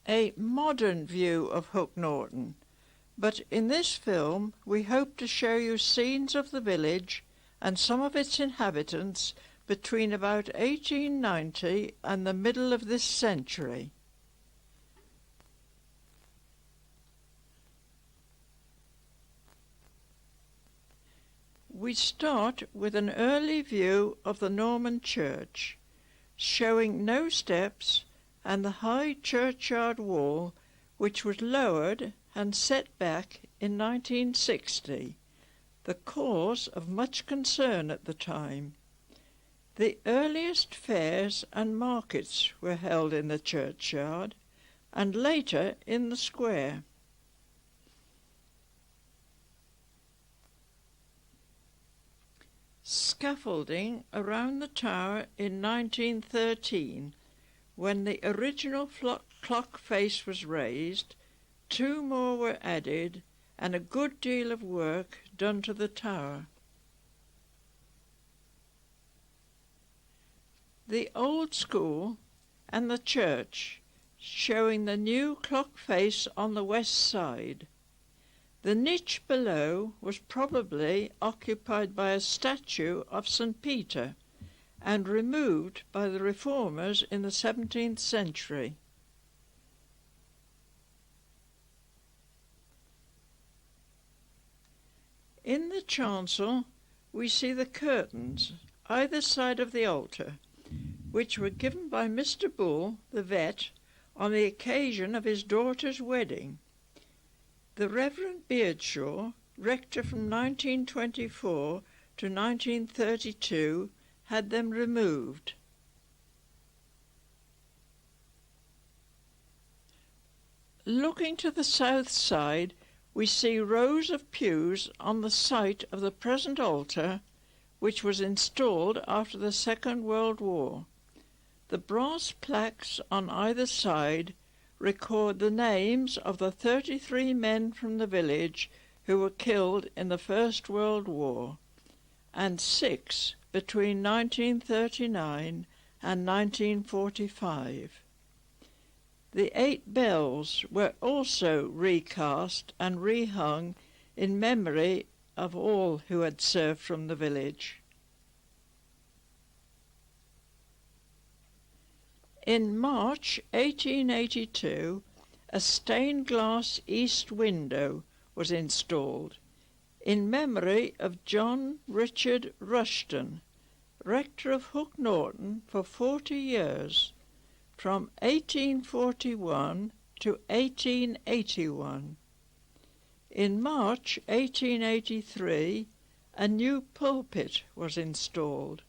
a modern view of Hook Norton, but in this film we hope to show you scenes of the village and some of its inhabitants between about 1890 and the middle of this century. We start with an early view of the Norman church, showing no steps and the high churchyard wall, which was lowered and set back in 1960, the cause of much concern at the time. The earliest fairs and markets were held in the churchyard, and later in the square. Scaffolding around the tower in 1913, when the original clock face was raised, 2 more were added and a good deal of work done to the tower. The old school and the church, showing the new clock face on the west side. The niche below was probably occupied by a statue of St. Peter and removed by the reformers in the 17th century. In the chancel we see the curtains either side of the altar, which were given by Mr. Bull, the vet, on the occasion of his daughter's wedding. The Reverend Beardshaw, rector from 1924 to 1932, had them removed. Looking to the south side, we see rows of pews on the site of the present altar, which was installed after the Second World War. The brass plaques on either side record the names of the 33 men from the village who were killed in the First World War, and 6 between 1939 and 1945. The 8 bells were also recast and rehung in memory of all who had served from the village. In March 1882, a stained glass east window was installed in memory of John Richard Rushton, rector of Hook Norton for 40 years, from 1841 to 1881. In March 1883, a new pulpit was installed.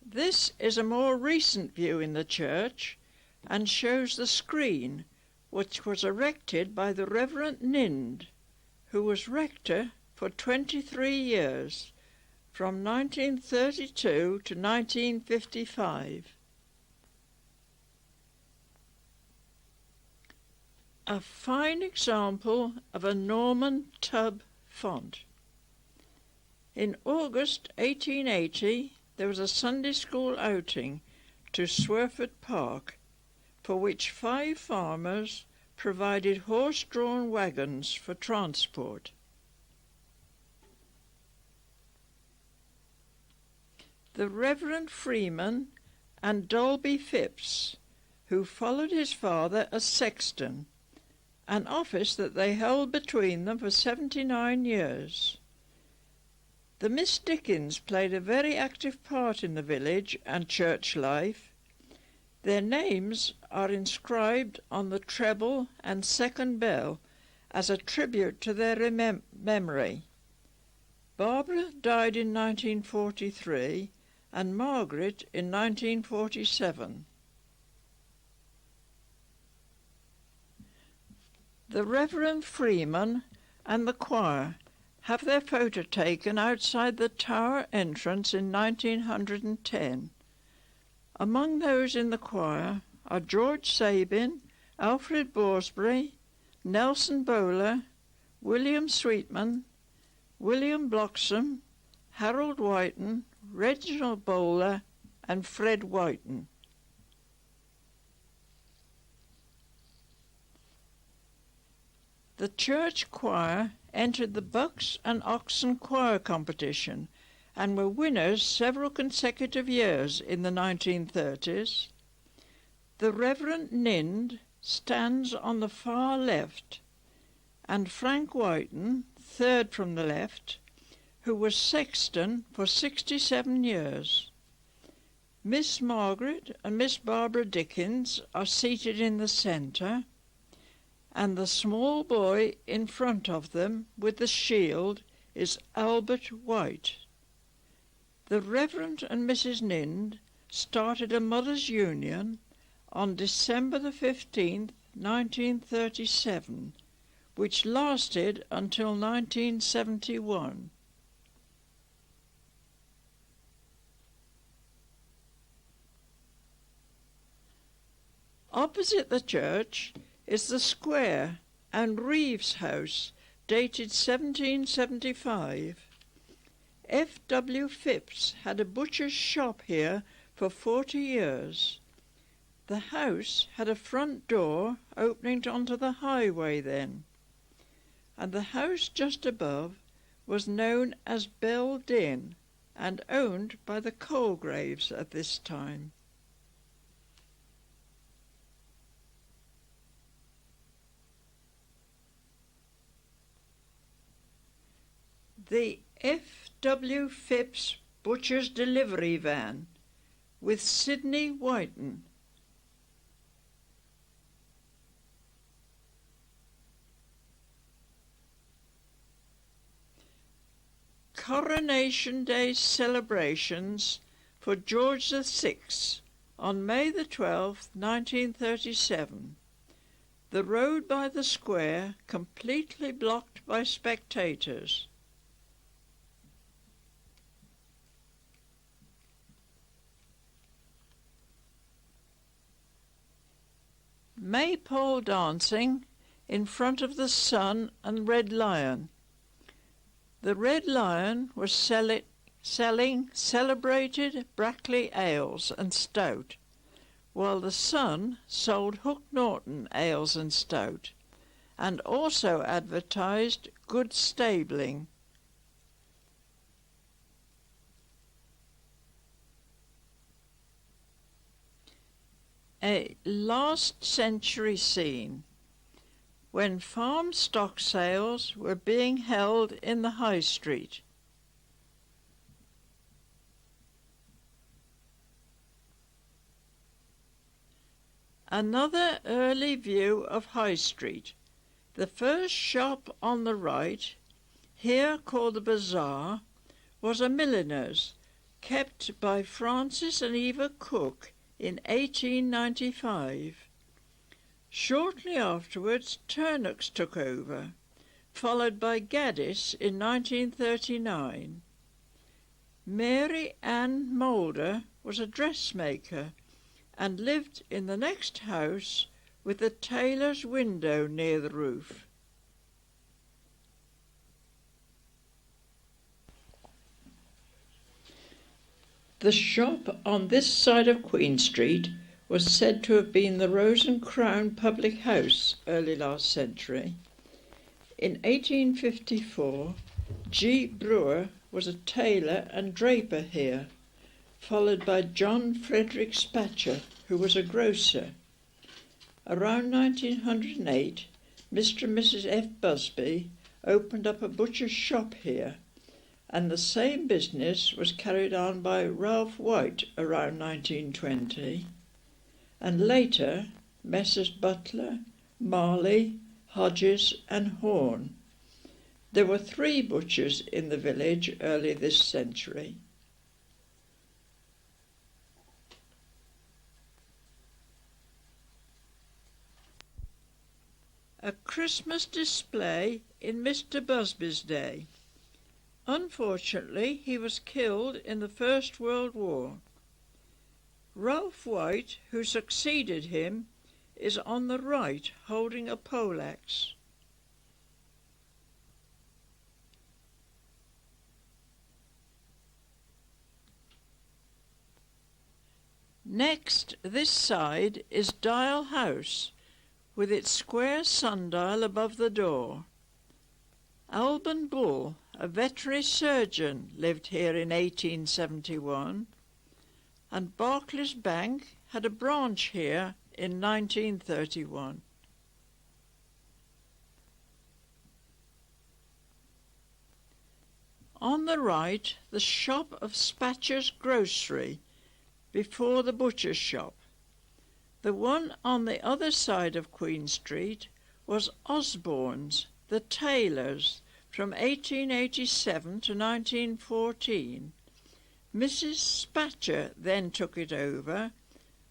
This is a more recent view in the church and shows the screen which was erected by the Reverend Nind, who was rector for 23 years, from 1932 to 1955. A fine example of a Norman tub font. In August 1880, there was a Sunday school outing to Swerford Park, for which 5 farmers provided horse-drawn wagons for transport. The Reverend Freeman and Dolby Phipps, who followed his father as sexton, an office that they held between them for 79 years. The Miss Dickens played a very active part in the village and church life. Their names are inscribed on the treble and second bell as a tribute to their memory. Barbara died in 1943 and Margaret in 1947. The Reverend Freeman and the choir have their photo taken outside the tower entrance in 1910. Among those in the choir are George Sabin, Alfred Borsberry, Nelson Bowler, William Sweetman, William Bloxham, Harold Whiten, Reginald Bowler and Fred Whiten. The church choir entered the Bucks and Oxon Choir competition and were winners several consecutive years in the 1930s. The Reverend Nind stands on the far left, and Frank Whiten, third from the left, who was sexton for 67 years. Miss Margaret and Miss Barbara Dickens are seated in the centre, and the small boy in front of them with the shield is Albert White. The Reverend and Mrs. Nind started a mothers' union on December the 15th, 1937, which lasted until 1971. Opposite the church is the square and Reeves House, dated 1775. F. W. Phipps had a butcher's shop here for 40 years. The house had a front door opening onto the highway then, and the house just above was known as Bell Inn and owned by the Colgraves at this time. The F. W. Phipps Butcher's Delivery Van with Sidney Whiten. Coronation Day celebrations for George VI on May the 12th, 1937. The road by the square completely blocked by spectators. Maypole dancing in front of the Sun and Red Lion. The Red Lion was selling celebrated Brackley ales and stout, while the Sun sold Hook Norton ales and stout, and also advertised good stabling. A last century scene when farm stock sales were being held in the High Street. Another early view of High Street. The first shop on the right, here called the Bazaar, was a milliner's, kept by Francis and Eva Cook in 1895. Shortly afterwards, Turnocks took over, followed by Gaddis in 1939. Mary Ann Moulder was a dressmaker and lived in the next house with the tailor's window near the roof. The shop on this side of Queen Street was said to have been the Rose and Crown public house early last century. In 1854, G. Brewer was a tailor and draper here, followed by John Frederick Spatcher, who was a grocer. Around 1908, Mr. and Mrs. F. Busby opened up a butcher's shop here, and the same business was carried on by Ralph White around 1920, and later Messrs. Butler, Marley, Hodges and Horn. There were 3 butchers in the village early this century. A Christmas display in Mr. Busby's day. Unfortunately, he was killed in the First World War. Ralph White, who succeeded him, is on the right holding a poleaxe. Next, this side is Dial House, with its square sundial above the door. Alban Bull, a veterinary surgeon, lived here in 1871, and Barclays Bank had a branch here in 1931. On the right, the shop of Spatcher's Grocery, before the butcher's shop. The one on the other side of Queen Street was Osborne's, the tailor's, from 1887 to 1914. Mrs. Spatcher then took it over,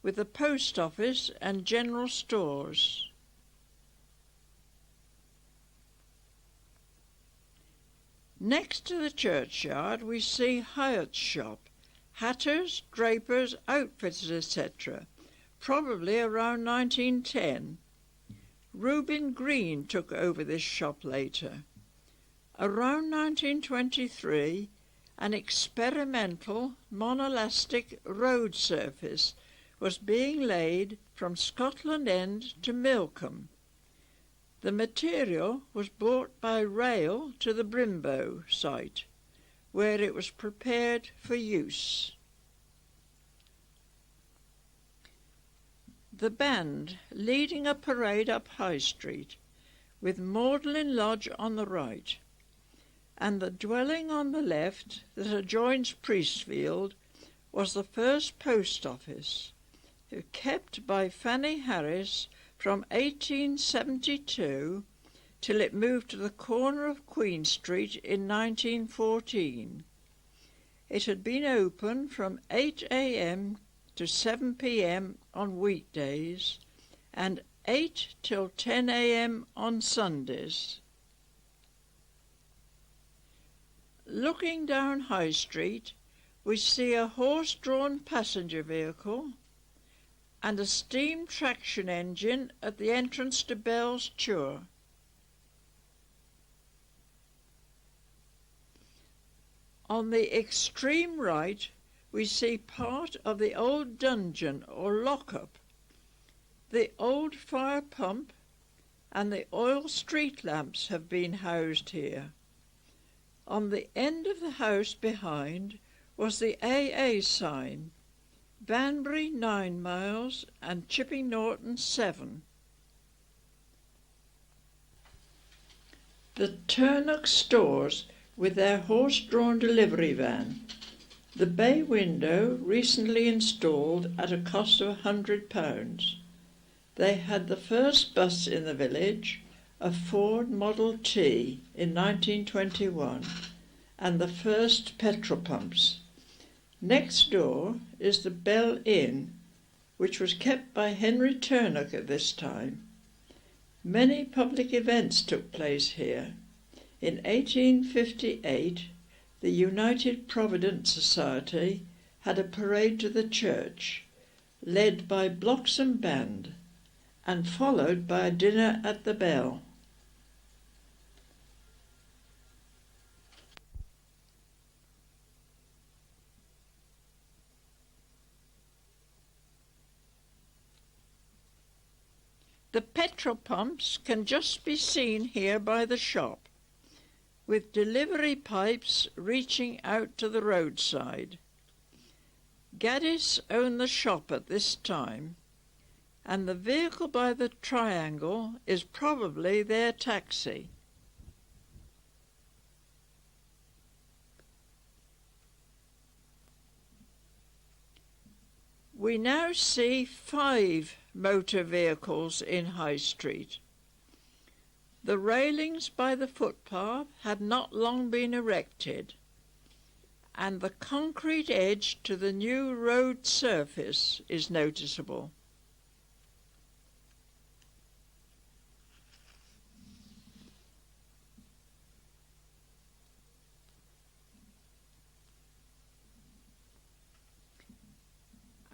with the post office and general stores. Next to the churchyard we see Hyatt's shop, hatters, drapers, outfitters, etc., probably around 1910. Reuben Green took over this shop later. Around 1923, an experimental monolastic road surface was being laid from Scotland End to Milcombe. The material was brought by rail to the Brimbo site, where it was prepared for use. The band leading a parade up High Street, with Magdalen Lodge on the right, and the dwelling on the left that adjoins Priestfield was the first post office, kept by Fanny Harris from 1872 till it moved to the corner of Queen Street in 1914. It had been open from 8 a.m. to 7 p.m. on weekdays and 8 till 10 a.m. on Sundays. Looking down High Street, we see a horse-drawn passenger vehicle and a steam traction engine at the entrance to Bell's Chure. On the extreme right, we see part of the old dungeon or lock-up, the old fire pump and the oil street lamps have been housed here. On the end of the house behind was the AA sign, Banbury 9 miles and Chipping Norton 7. The Turnock stores with their horse-drawn delivery van. The bay window recently installed at a cost of £100. They had the first bus in the village, a Ford Model T in 1921, and the first petrol pumps. Next door is the Bell Inn, which was kept by Henry Turnock at this time. Many public events took place here. In 1858, the United Providence Society had a parade to the church, led by Bloxham Band, and followed by a dinner at the Bell. The petrol pumps can just be seen here by the shop, with delivery pipes reaching out to the roadside. Gaddis owned the shop at this time, and the vehicle by the triangle is probably their taxi. We now see 5 motor vehicles in High Street. The railings by the footpath had not long been erected, and the concrete edge to the new road surface is noticeable.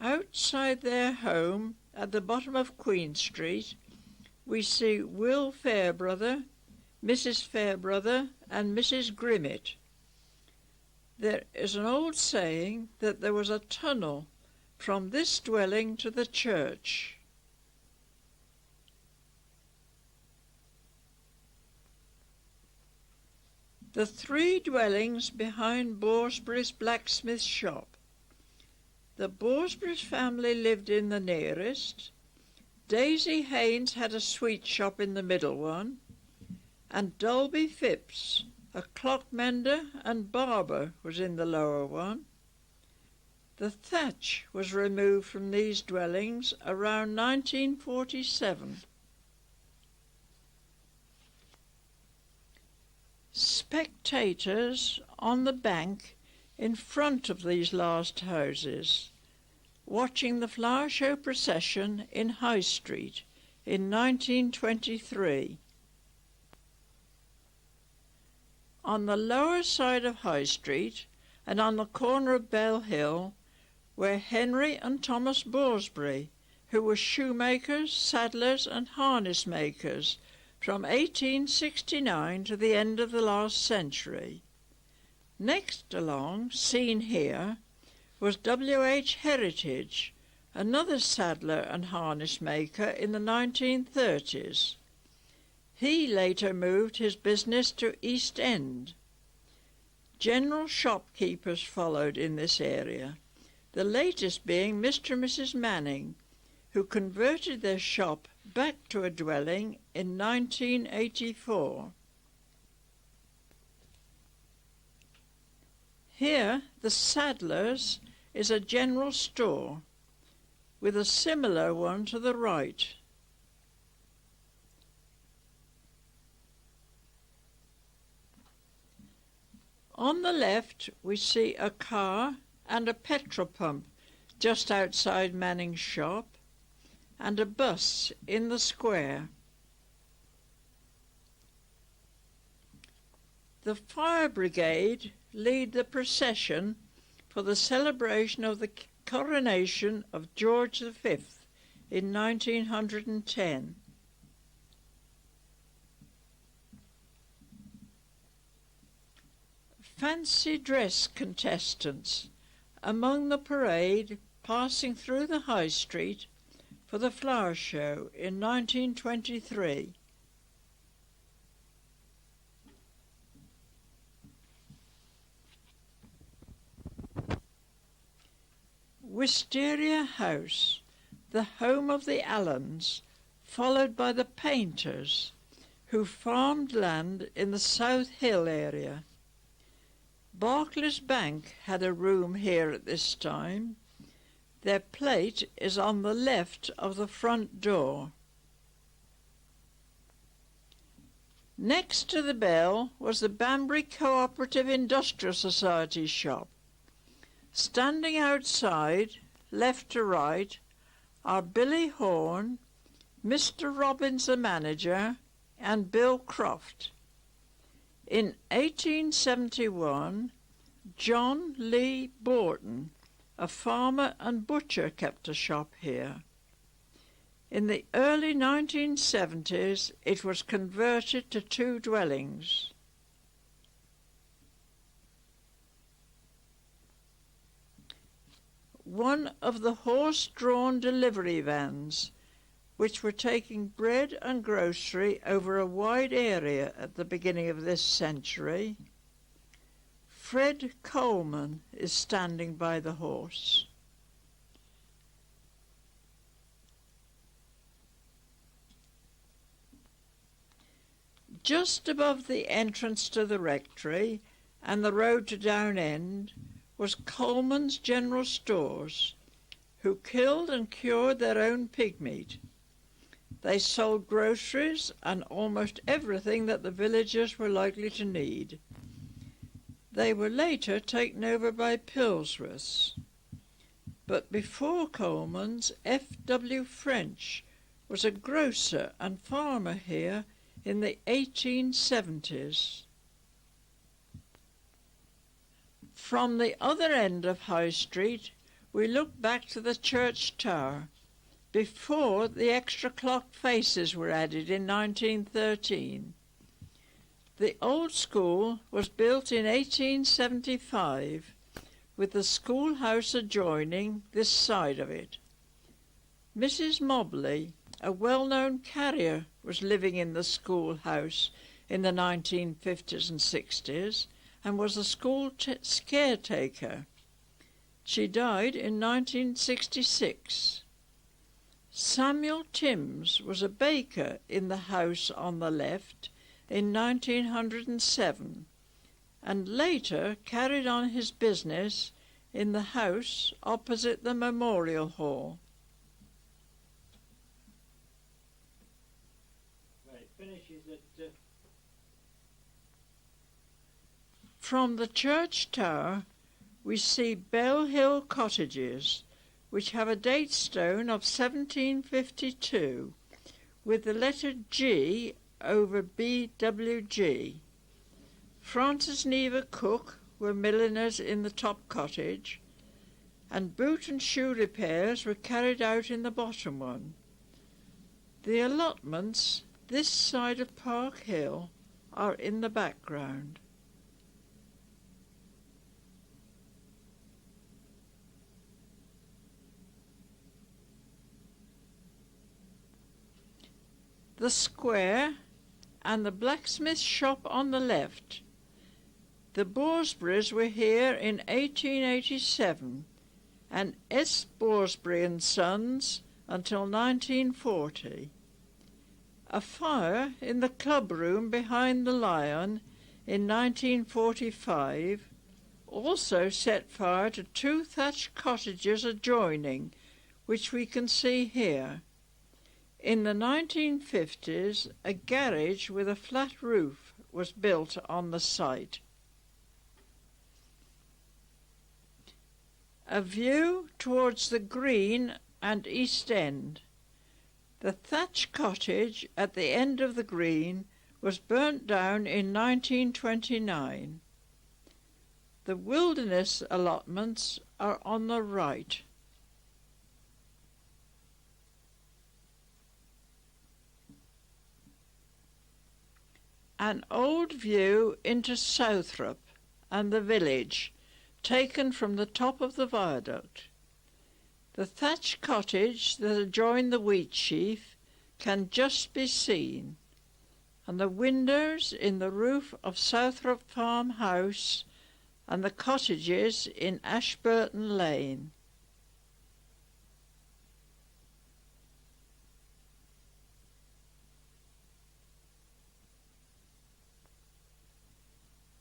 Outside their home, at the bottom of Queen Street, we see Will Fairbrother, Mrs. Fairbrother and Mrs. Grimmett. There is an old saying that there was a tunnel from this dwelling to the church. The three dwellings behind Borsberry's blacksmith shop. The Borsberry's family lived in the nearest. Daisy Haynes had a sweet shop in the middle one, and Dolby Phipps, a clock mender and barber, was in the lower one. The thatch was removed from these dwellings around 1947. Spectators on the bank in front of these last houses, watching the flower show procession in High Street in 1923. On the lower side of High Street and on the corner of Bell Hill were Henry and Thomas Borsberry, who were shoemakers, saddlers and harness makers from 1869 to the end of the last century. Next along, seen here, was W.H. Heritage, another saddler and harness maker in the 1930s. He later moved his business to East End. General shopkeepers followed in this area, the latest being Mr. and Mrs. Manning, who converted their shop back to a dwelling in 1984. Here, the Saddler's is a general store, with a similar one to the right. On the left, we see a car and a petrol pump just outside Manning's shop, and a bus in the square. The fire brigade lead the procession for the celebration of the coronation of George V in 1910. Fancy dress contestants among the parade passing through the High Street for the flower show in 1923. Wisteria House, the home of the Allens, followed by the Painters, who farmed land in the South Hill area. Barclays Bank had a room here at this time. Their plate is on the left of the front door. Next to the bell was the Banbury Cooperative Industrial Society shop. Standing outside, left to right, are Billy Horn, Mr. Robbins the manager, and Bill Croft. In 1871, John Lee Borton, a farmer and butcher, kept a shop here. In the early 1970s, it was converted to two dwellings. One of the horse-drawn delivery vans, which were taking bread and grocery over a wide area at the beginning of this century. Fred Coleman is standing by the horse. Just above the entrance to the rectory and the road to Down End was Coleman's General Stores, who killed and cured their own pig meat. They sold groceries and almost everything that the villagers were likely to need. They were later taken over by Pillsworths. But before Coleman's, F.W. French was a grocer and farmer here in the 1870s. From the other end of High Street, we look back to the church tower, before the extra clock faces were added in 1913. The old school was built in 1875, with the schoolhouse adjoining this side of it. Mrs. Mobley, a well-known carrier, was living in the schoolhouse in the 1950s and 60s and was a school caretaker. She died in 1966. Samuel Timms was a baker in the house on the left in 1907 and later carried on his business in the house opposite the Memorial Hall. Right, finishes at... From the church tower we see Bell Hill cottages, which have a date stone of 1752 with the letter G over BWG. Francis Neva Cook were milliners in the top cottage, and boot and shoe repairs were carried out in the bottom one. The allotments this side of Park Hill are in the background. The square and the blacksmith shop on the left. The Borsberrys were here in 1887 and S. Borsberry and Sons until 1940. A fire in the club room behind the Lion in 1945 also set fire to two thatched cottages adjoining, which we can see here. In the 1950s, a garage with a flat roof was built on the site. A view towards the Green and East End. The thatched cottage at the end of the Green was burnt down in 1929. The wilderness allotments are on the right. An old view into Southrop and the village, taken from the top of the viaduct. The thatched cottage that adjoined the wheat sheaf can just be seen, and the windows in the roof of Southrop farmhouse and the cottages in Ashburton Lane.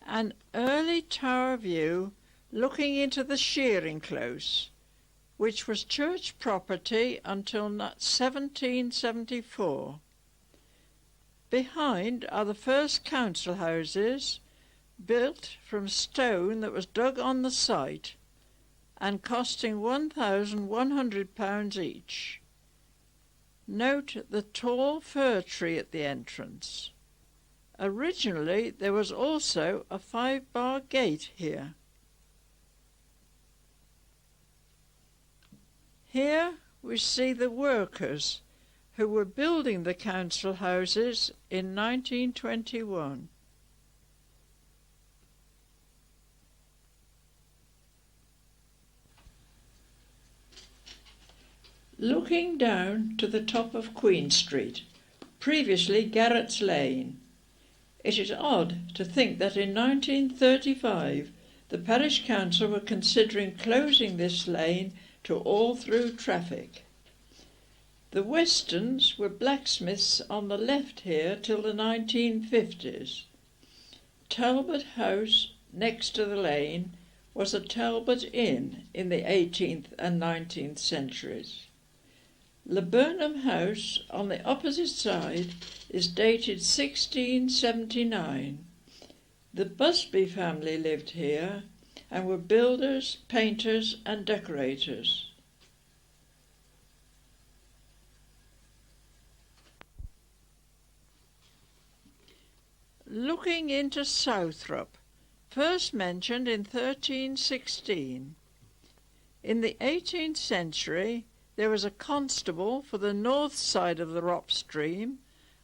An early tower view looking into the shearing close, which was church property until 1774. Behind are the first council houses, built from stone that was dug on the site and costing £1,100 each. Note the tall fir tree at the entrance. Originally there was also a 5-bar gate here. Here we see the workers who were building the council houses in 1921. Looking down to the top of Queen Street, previously Garrett's Lane, it is odd to think that in 1935 the parish council were considering closing this lane to all through traffic. The Westons were blacksmiths on the left here till the 1950s. Talbot House, next to the lane, was a Talbot Inn in the 18th and 19th centuries. Laburnum House, on the opposite side, is dated 1679. The Busby family lived here and were builders, painters and decorators. Looking into Southrop, first mentioned in 1316. In the 18th century, there was a constable for the north side of the Rop stream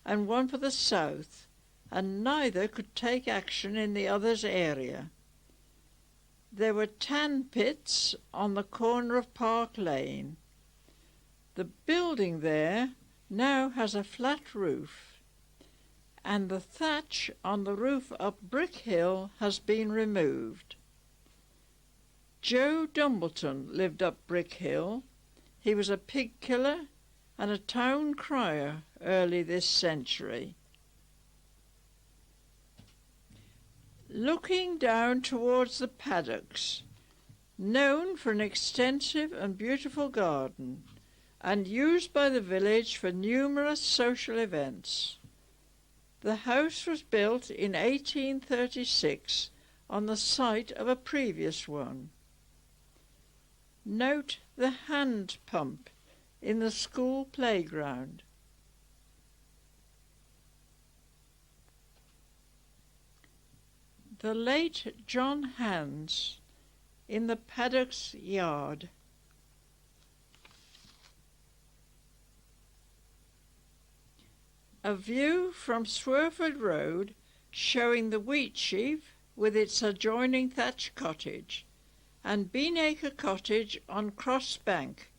and one for the south, and neither could take action in the other's area. There were tan pits on the corner of Park Lane. The building there now has a flat roof, and the thatch on the roof up Brick Hill has been removed. Joe Dumbleton lived up Brick Hill. He was a pig killer and a town crier early this century. Looking down towards the paddocks, known for an extensive and beautiful garden, and used by the village for numerous social events. The house was built in 1836 on the site of a previous one. Note the hand pump in the school playground. The late John Hands in the Paddocks yard. A view from Swerford Road showing the wheat sheaf with its adjoining thatch cottage and Beanacre Cottage on Cross Bank,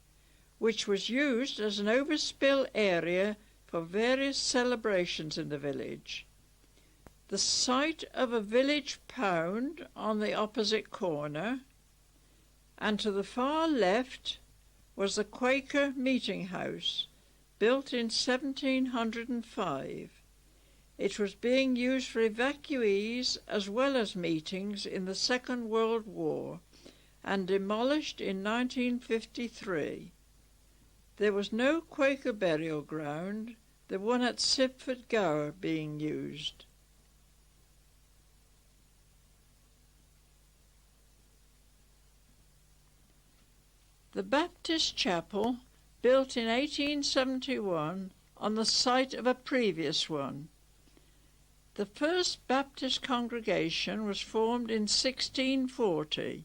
which was used as an overspill area for various celebrations in the village. The site of a village pound on the opposite corner, and to the far left was the Quaker meeting house, built in 1705. It was being used for evacuees as well as meetings in the Second World War, and demolished in 1953. There was no Quaker burial ground, the one at Sibford Gower being used. The Baptist Chapel, built in 1871 on the site of a previous one. The first Baptist congregation was formed in 1640,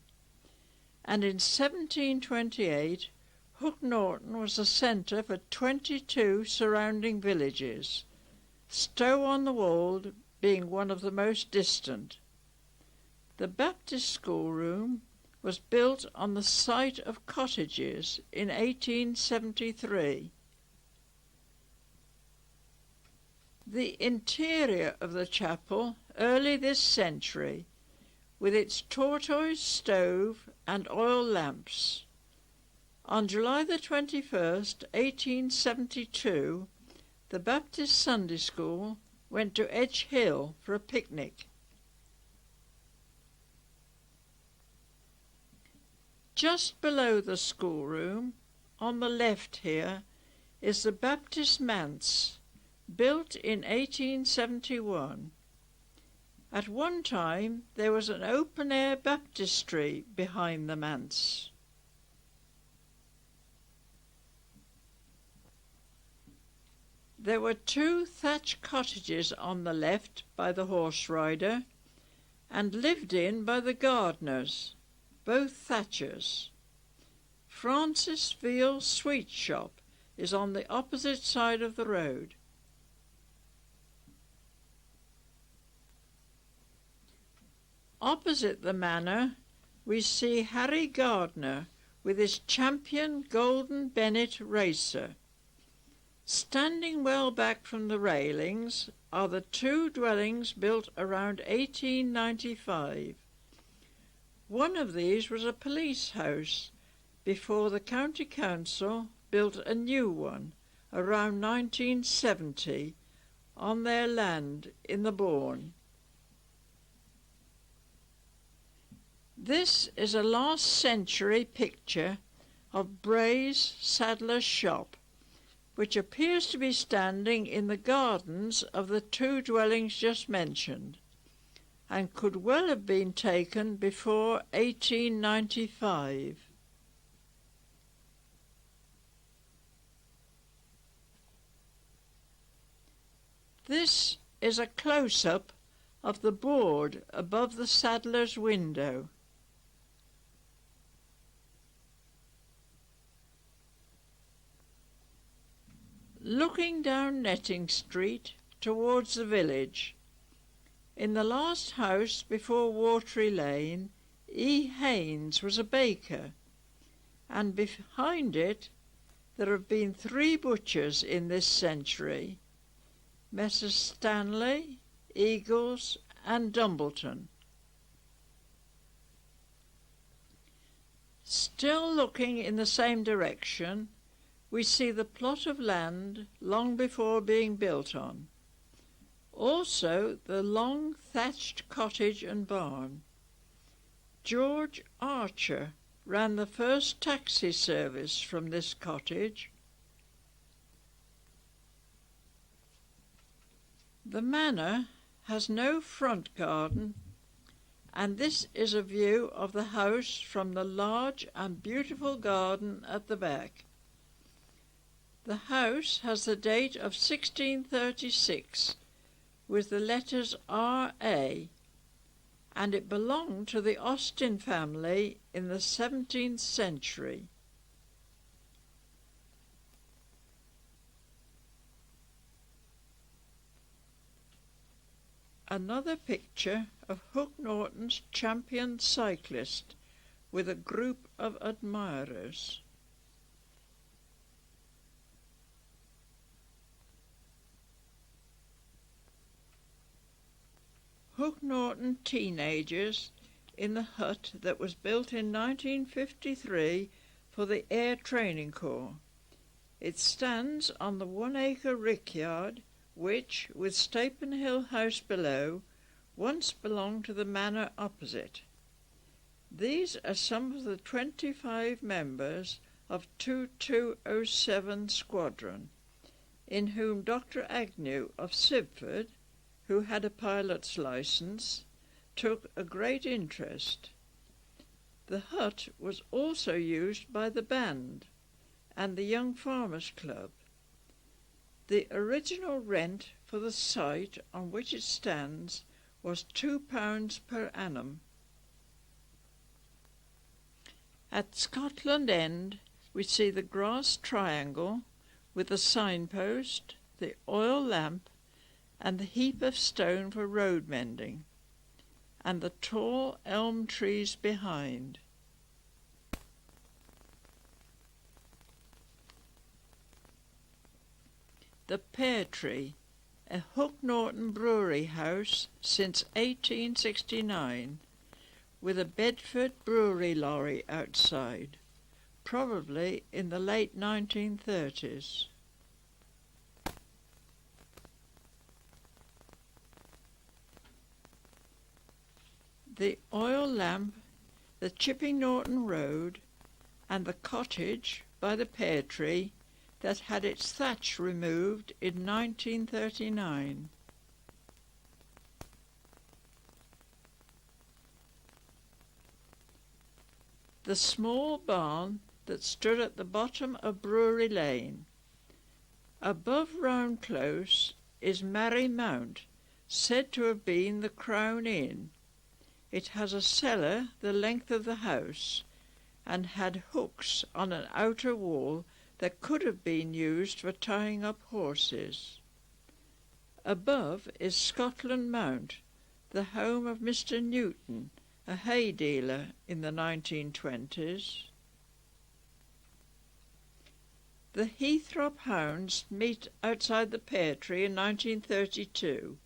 and in 1728 Hook Norton was a centre for 22 surrounding villages, Stow-on-the-Wold being one of the most distant. The Baptist schoolroom was built on the site of cottages in 1873. The interior of the chapel, early this century, with its tortoise stove and oil lamps. On July the 21st, 1872, the Baptist Sunday School went to Edge Hill for a picnic. Just below the schoolroom, on the left here, is the Baptist manse, built in 1871. At one time there was an open-air baptistry behind the manse. There were 2 thatch cottages on the left by the horse rider, and lived in by the gardeners, both thatchers. Francis Veal's sweet shop is on the opposite side of the road. Opposite the manor we see Harry Gardner with his Champion Golden Bennett racer. Standing well back from the railings are the 2 dwellings built around 1895. One of these was a police house before the County Council built a new one around 1970 on their land in the Bourne. This is a last century picture of Bray's saddler's shop, which appears to be standing in the gardens of the 2 dwellings just mentioned, and could well have been taken before 1895. This is a close-up of the board above the saddler's window. Looking down Netting Street towards the village, in the last house before Watery Lane E. Haynes was a baker, and behind it there have been 3 butchers in this century, Messrs. Stanley, Eagles and Dumbleton. Still looking in the same direction, we see the plot of land long before being built on. Also the long thatched cottage and barn. George Archer ran the first taxi service from this cottage. The manor has no front garden, and this is a view of the house from the large and beautiful garden at the back. The house has the date of 1636 with the letters R.A., and it belonged to the Austin family in the 17th century. Another picture of Hook Norton's champion cyclist with a group of admirers. Hook Norton teenagers in the hut that was built in 1953 for the Air Training Corps. It stands on the 1-acre rickyard which, with Stapen Hill House below, once belonged to the manor opposite. These are some of the 25 members of 2207 Squadron, in whom Dr. Agnew of Sibford, who had a pilot's licence, took a great interest. The hut was also used by the band and the Young Farmers Club. The original rent for the site on which it stands was £2 per annum. At Scotland End we see the grass triangle with the signpost, the oil lamp and the heap of stone for road mending, and the tall elm trees behind. The Pear Tree, a Hook Norton brewery house since 1869, with a Bedford brewery lorry outside, probably in the late 1930s. The oil lamp, the Chipping Norton Road, and the cottage by the pear tree that had its thatch removed in 1939. The small barn that stood at the bottom of Brewery Lane. Above Round Close is Mary Mount, said to have been the Crown Inn. It has a cellar the length of the house, and had hooks on an outer wall that could have been used for tying up horses. Above is Scotland Mount, the home of Mr. Newton, a hay dealer in the 1920s. The Heathrop Hounds meet outside the pear tree in 1932.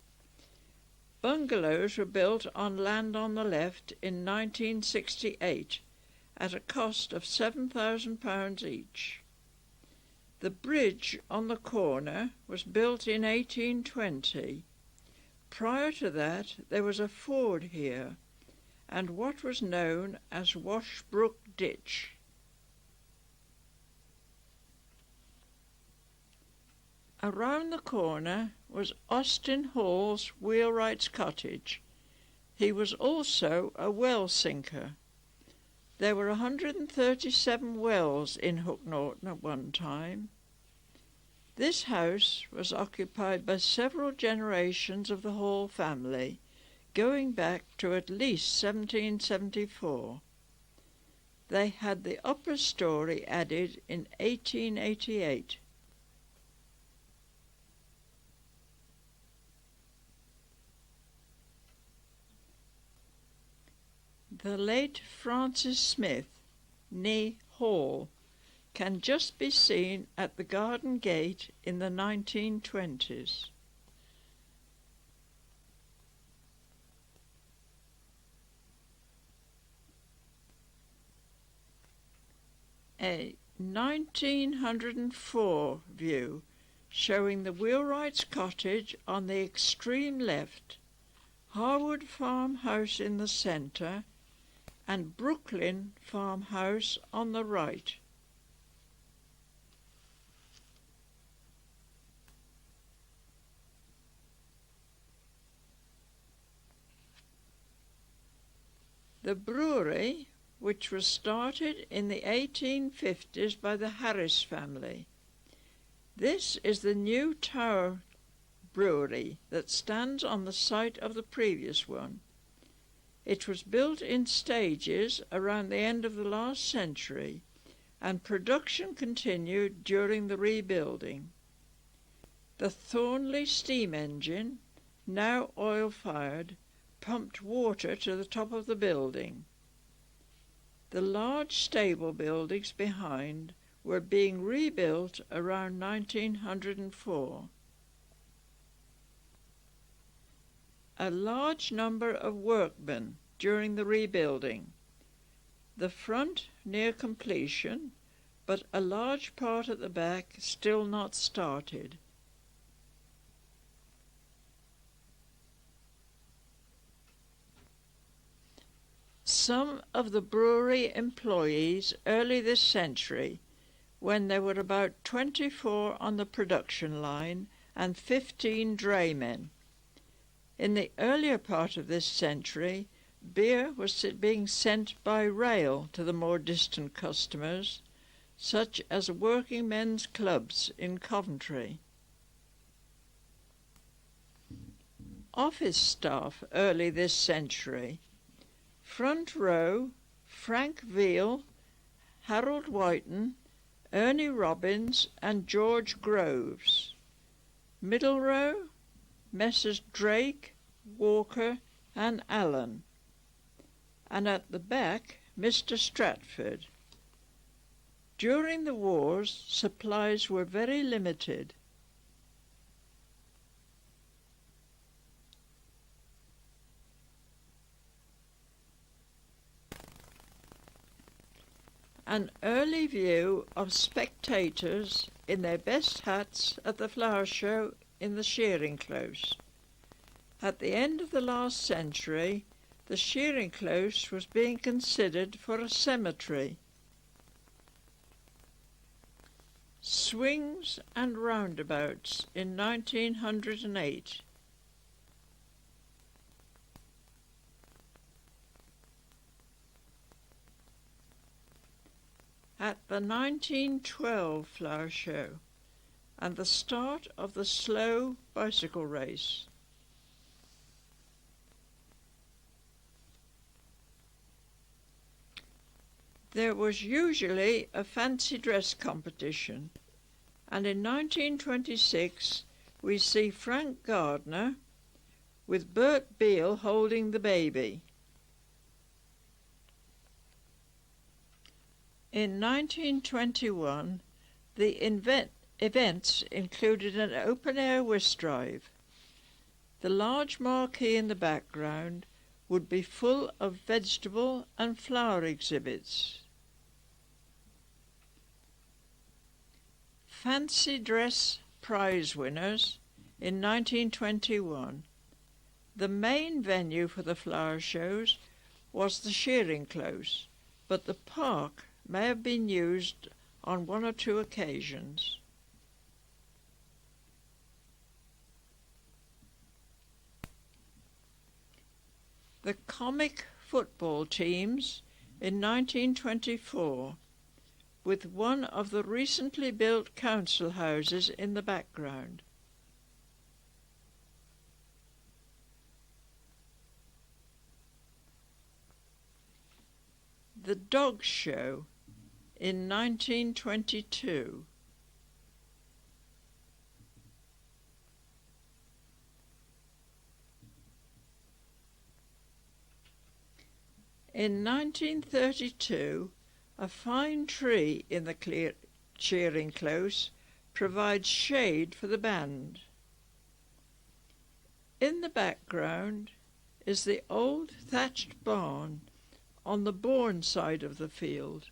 Bungalows were built on land on the left in 1968 at a cost of £7,000 each. The bridge on the corner was built in 1820. Prior to that there was a ford here and what was known as Washbrook Ditch. Around the corner was Austin Hall's wheelwright's cottage. He was also a well sinker. There were 137 wells in Hook Norton at one time. This house was occupied by several generations of the Hall family, going back to at least 1774. They had the upper story added in 1888. The late Francis Smith, née Hall, can just be seen at the garden gate in the 1920s. A 1904 view showing the wheelwright's cottage on the extreme left, Harwood farmhouse in the centre, and Brooklyn farmhouse on the right. The brewery, which was started in the 1850s by the Harris family. This is the new Tower brewery that stands on the site of the previous one. It was built in stages around the end of the last century, and production continued during the rebuilding. The Thornley steam engine, now oil-fired, pumped water to the top of the building. The large stable buildings behind were being rebuilt around 1904. A large number of workmen during the rebuilding, the front near completion, but a large part at the back still not started. Some of the brewery employees early this century, when there were about 24 on the production line and 15 draymen. In the earlier part of this century, beer was being sent by rail to the more distant customers, such as working men's clubs in Coventry. Office staff early this century. Front row, Frank Veal, Harold Whiten, Ernie Robbins and George Groves. Middle row, Messrs. Drake, Walker and Allen. And at the back, Mr. Stratford. During the wars, supplies were very limited. An early view of spectators in their best hats at the flower show in the shearing close. At the end of the last century, the shearing close was being considered for a cemetery. Swings and roundabouts in 1908. At the 1912 flower show and the start of the slow bicycle race. There was usually a fancy dress competition, and in 1926 we see Frank Gardner with Bert Beale holding the baby. In 1921, the events included an open-air whist drive. The large marquee in the background would be full of vegetable and flower exhibits. Fancy dress prize winners in 1921. The main venue for the flower shows was the shearing close, but the park may have been used on one or two occasions. The comic football teams in 1924, with one of the recently built council houses in the background. The Dog Show in 1922. In 1932, a fine tree in the cheering close provides shade for the band. In the background is the old thatched barn on the Bourne side of the field.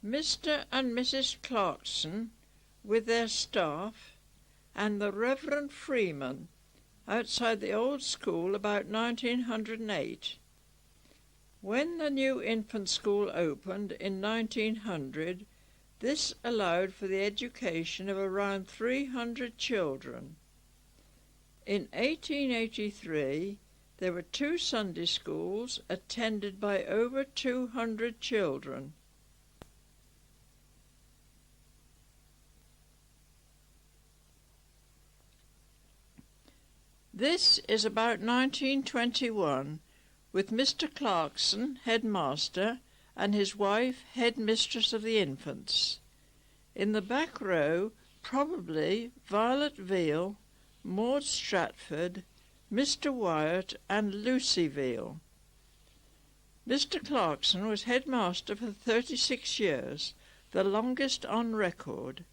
Mr. and Mrs. Clarkson, with their staff, and the Reverend Freeman, outside the old school about 1908. When the new infant school opened in 1900, this allowed for the education of around 300 children. In 1883, there were 2 Sunday schools attended by over 200 children. This is about 1921, with Mr. Clarkson, headmaster, and his wife, headmistress of the infants. In the back row, probably Violet Veal, Maud Stratford, Mr. Wyatt, and Lucy Veal. Mr. Clarkson was headmaster for 36 years, the longest on record.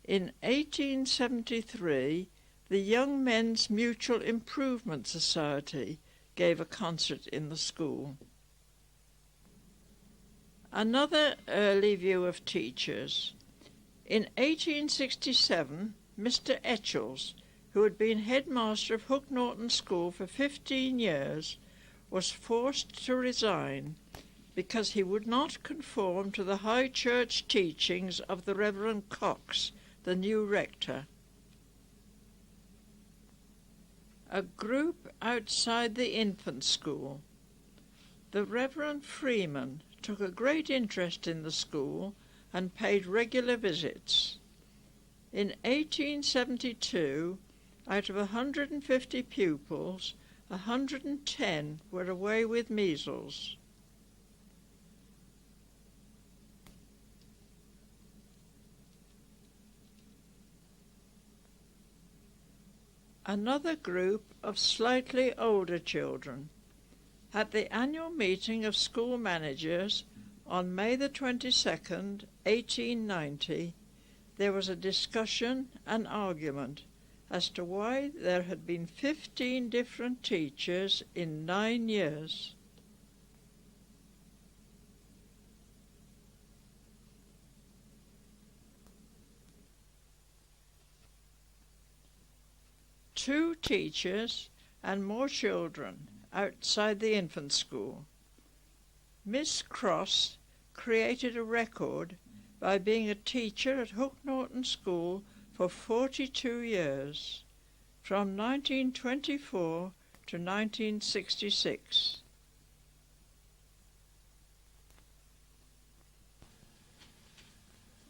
In 1873, the Young Men's Mutual Improvement Society gave a concert in the school. Another early view of teachers. In 1867, Mr. Etchells, who had been headmaster of Hook Norton School for 15 years, was forced to resign because he would not conform to the high church teachings of the Reverend Cox, the new rector. A group outside the infant school. The Reverend Freeman took a great interest in the school and paid regular visits. In 1872, out of 150 pupils, 110 were away with measles. Another group of slightly older children. At the annual meeting of school managers on May the 22nd, 1890, there was a discussion and argument as to why there had been 15 different teachers in 9 years. Two teachers and more children outside the infant school. Miss Cross created a record by being a teacher at Hook Norton School for 42 years, from 1924 to 1966.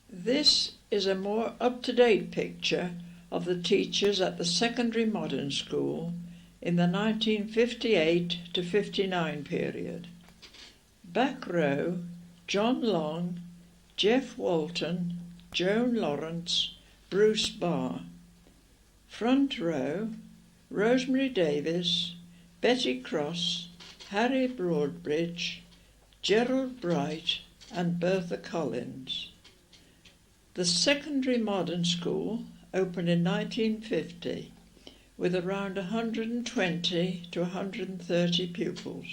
This is a more up-to-date picture of the teachers at the secondary modern school in the 1958 to 59 period. Back row, John Long, Jeff Walton, Joan Lawrence, Bruce Barr. Front row, Rosemary Davis, Betty Cross, Harry Broadbridge, Gerald Bright and Bertha Collins. The secondary modern school opened in 1950 with around 120 to 130 pupils.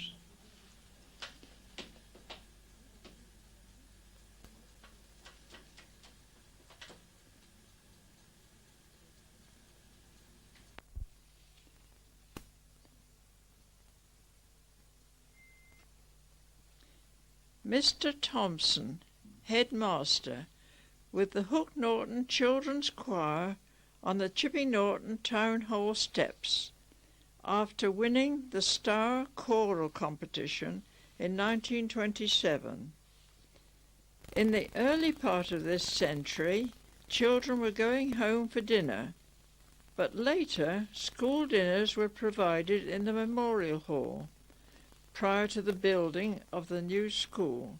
Mr. Thompson, headmaster, with the Hook Norton Children's Choir on the Chipping Norton Town Hall steps, after winning the Star Choral competition in 1927. In the early part of this century, children were going home for dinner, but later school dinners were provided in the Memorial Hall, prior to the building of the new school.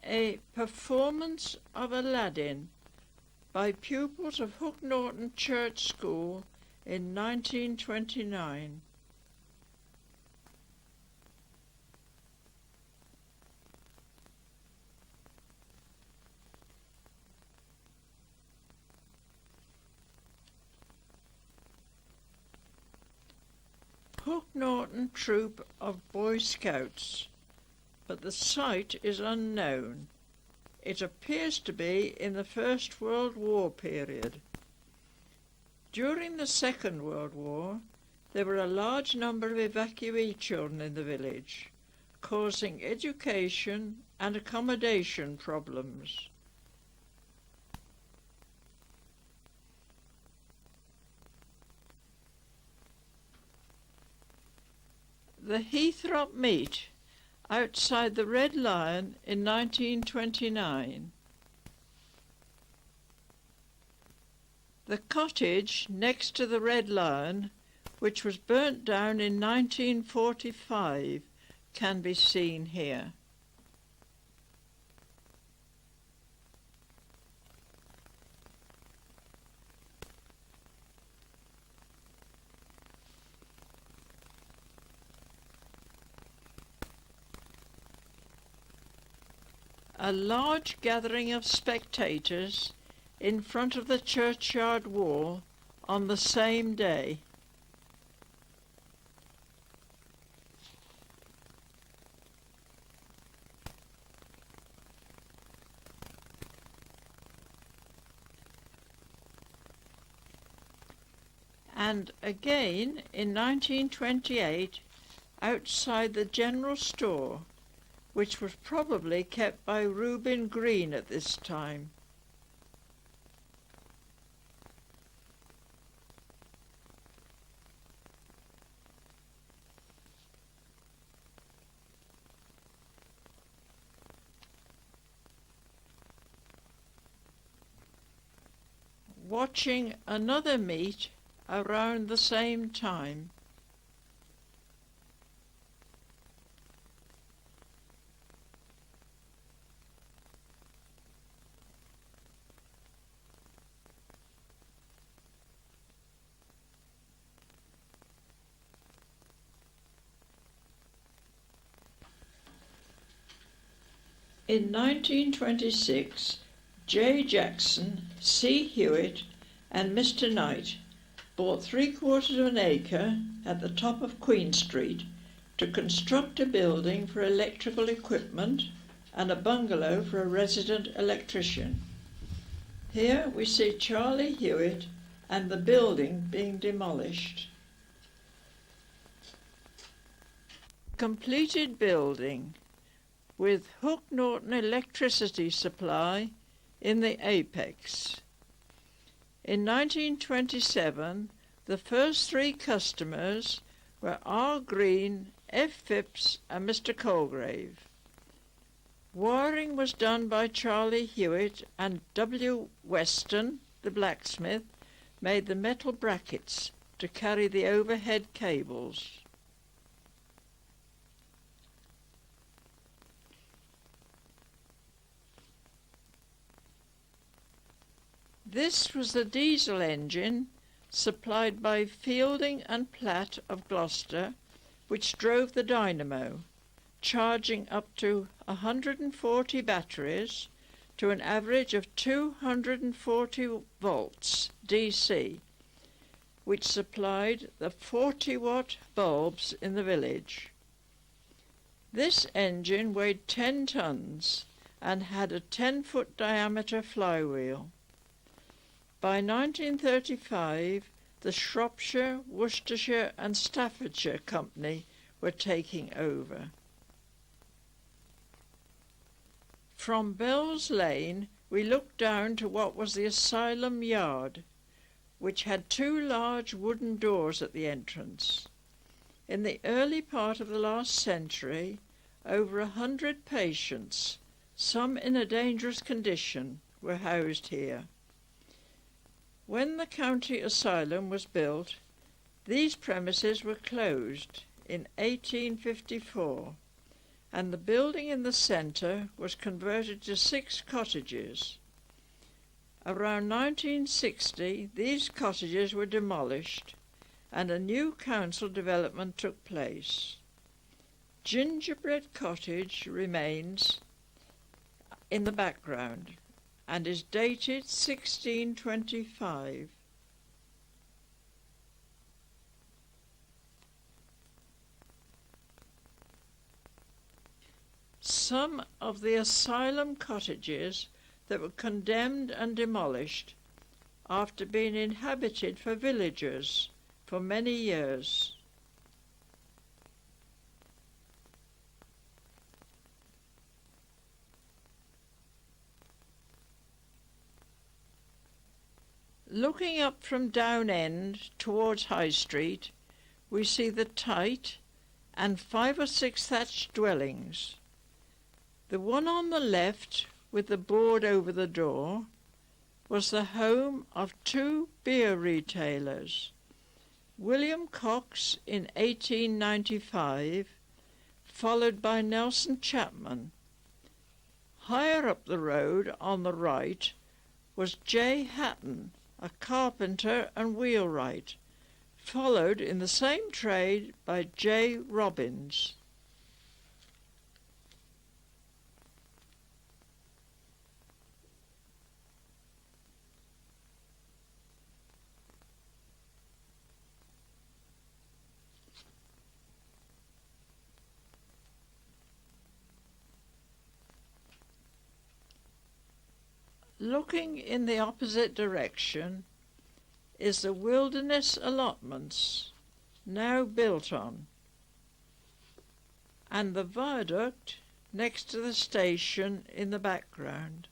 A performance of Aladdin by pupils of Hook Norton Church School in 1929. Hook Norton Troop of Boy Scouts, but the site is unknown. It appears to be in the First World War period. During the Second World War, there were a large number of evacuee children in the village, causing education and accommodation problems. The Heathrop Meet outside the Red Lion in 1929. The cottage next to the Red Lion, which was burnt down in 1945, can be seen here. A large gathering of spectators in front of the churchyard wall on the same day. And again in 1928 outside the general store, which was probably kept by Reuben Green at this time. Watching another meet around the same time. In 1926, J. Jackson, C. Hewitt and Mr. Knight bought 3/4 of an acre at the top of Queen Street to construct a building for electrical equipment and a bungalow for a resident electrician. Here we see Charlie Hewitt and the building being demolished. Completed building with Hook Norton electricity supply in the apex. In 1927, the first 3 customers were R. Green, F. Phipps and Mr. Colgrave. Wiring was done by Charlie Hewitt, and W. Weston, the blacksmith, made the metal brackets to carry the overhead cables. This was the diesel engine supplied by Fielding and Platt of Gloucester, which drove the dynamo, charging up to 140 batteries to an average of 240 volts DC, which supplied the 40-watt bulbs in the village. This engine weighed 10 tons and had a 10-foot diameter flywheel. By 1935, the Shropshire, Worcestershire and Staffordshire Company were taking over. From Bell's Lane, we looked down to what was the asylum yard, which had 2 large wooden doors at the entrance. In the early part of the last century, over 100 patients, some in a dangerous condition, were housed here. When the county asylum was built, these premises were closed in 1854, and the building in the centre was converted to 6 cottages. Around 1960, these cottages were demolished and a new council development took place. Gingerbread Cottage remains in the background and is dated 1625. Some of the asylum cottages that were condemned and demolished after being inhabited for villagers for many years. Looking up from Down End towards High Street, we see the tight and 5 or 6 thatched dwellings. The one on the left, with the board over the door, was the home of 2 beer retailers, William Cox in 1895, followed by Nelson Chapman. Higher up the road on the right was J. Hatton, a carpenter and wheelwright, followed in the same trade by J. Robbins. Looking in the opposite direction is the wilderness allotments, now built on, and the viaduct next to the station in the background.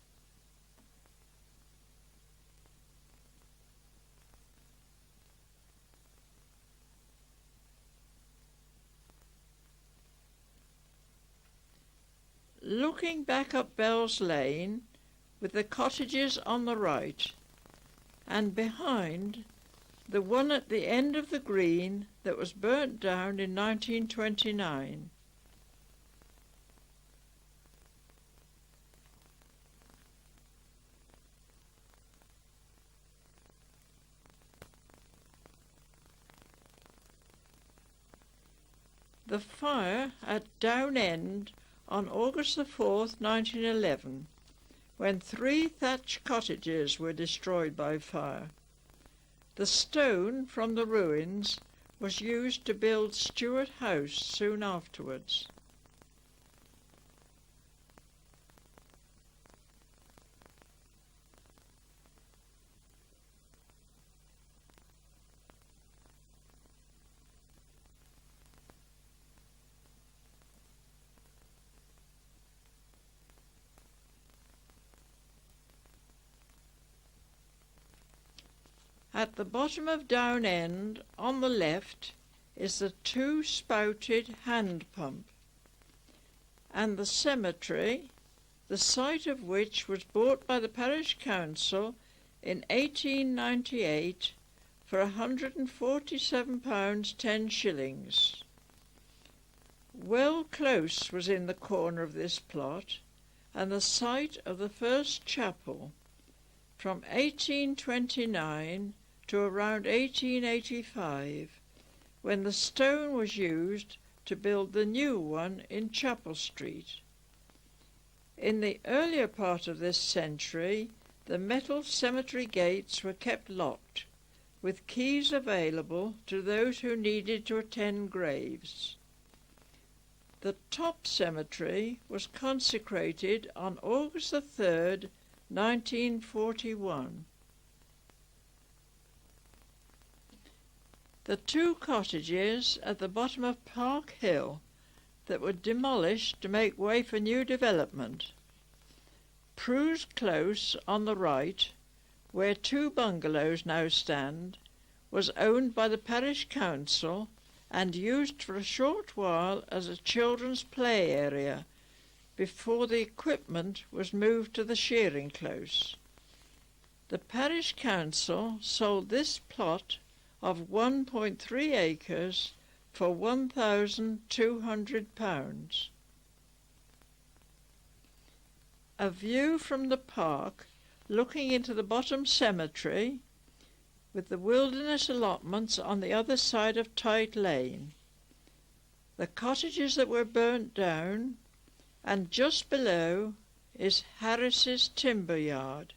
Looking back up Bell's Lane, with the cottages on the right, and behind the one at the end of the green that was burnt down in 1929. The fire at Down End on August the 4th, 1911, when 3 thatched cottages were destroyed by fire. The stone from the ruins was used to build Stuart House soon afterwards. At the bottom of Down End, on the left, is the 2-spouted hand pump, and the cemetery, the site of which was bought by the parish council in 1898 for £147 10 shillings. Well Close was in the corner of this plot, and the site of the first chapel, from 1829 to around 1885, when the stone was used to build the new one in Chapel Street. In the earlier part of this century, the metal cemetery gates were kept locked, with keys available to those who needed to attend graves. The top cemetery was consecrated on August the 3rd, 1941. The 2 cottages at the bottom of Park Hill that were demolished to make way for new development. Prue's Close on the right, where 2 bungalows now stand, was owned by the parish council and used for a short while as a children's play area before the equipment was moved to the shearing close. The parish council sold this plot of 1.3 acres for £1,200. A view from the park looking into the bottom cemetery, with the wilderness allotments on the other side of Tite Lane, the cottages that were burnt down, and just below is Harris's timber yard.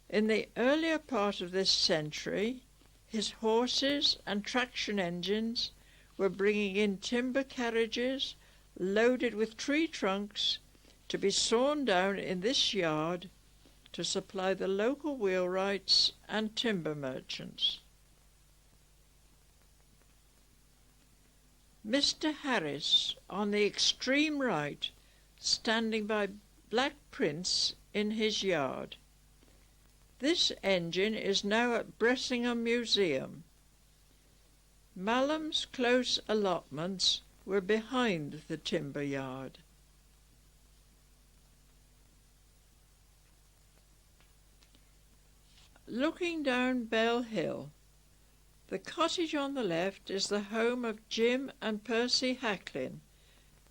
In the earlier part of this century, his horses and traction engines were bringing in timber carriages loaded with tree trunks to be sawn down in this yard to supply the local wheelwrights and timber merchants. Mr. Harris, on the extreme right, standing by Black Prince in his yard. This engine is now at Bressingham Museum. Mallam's close allotments were behind the timber yard. Looking down Bell Hill, the cottage on the left is the home of Jim and Percy Hacklin,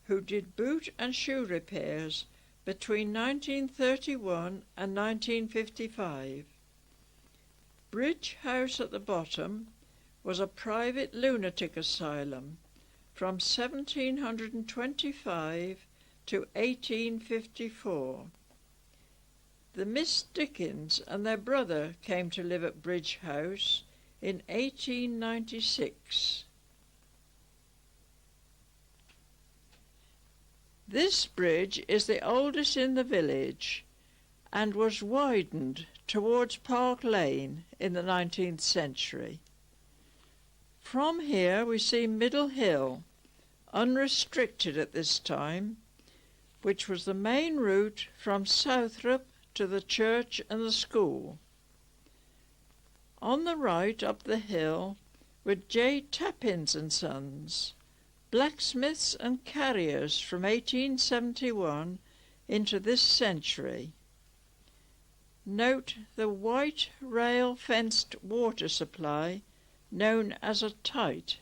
who did boot and shoe repairs between 1931 and 1955. Bridge House at the bottom was a private lunatic asylum from 1725 to 1854. The Miss Dickens and their brother came to live at Bridge House in 1896. This bridge is the oldest in the village and was widened towards Park Lane in the 19th century. From here we see Middle Hill, unrestricted at this time, which was the main route from Southrop to the church and the school. On the right up the hill were J. Tappins and Sons, blacksmiths and carriers from 1871 into this century. Note the white rail-fenced water supply known as a tite.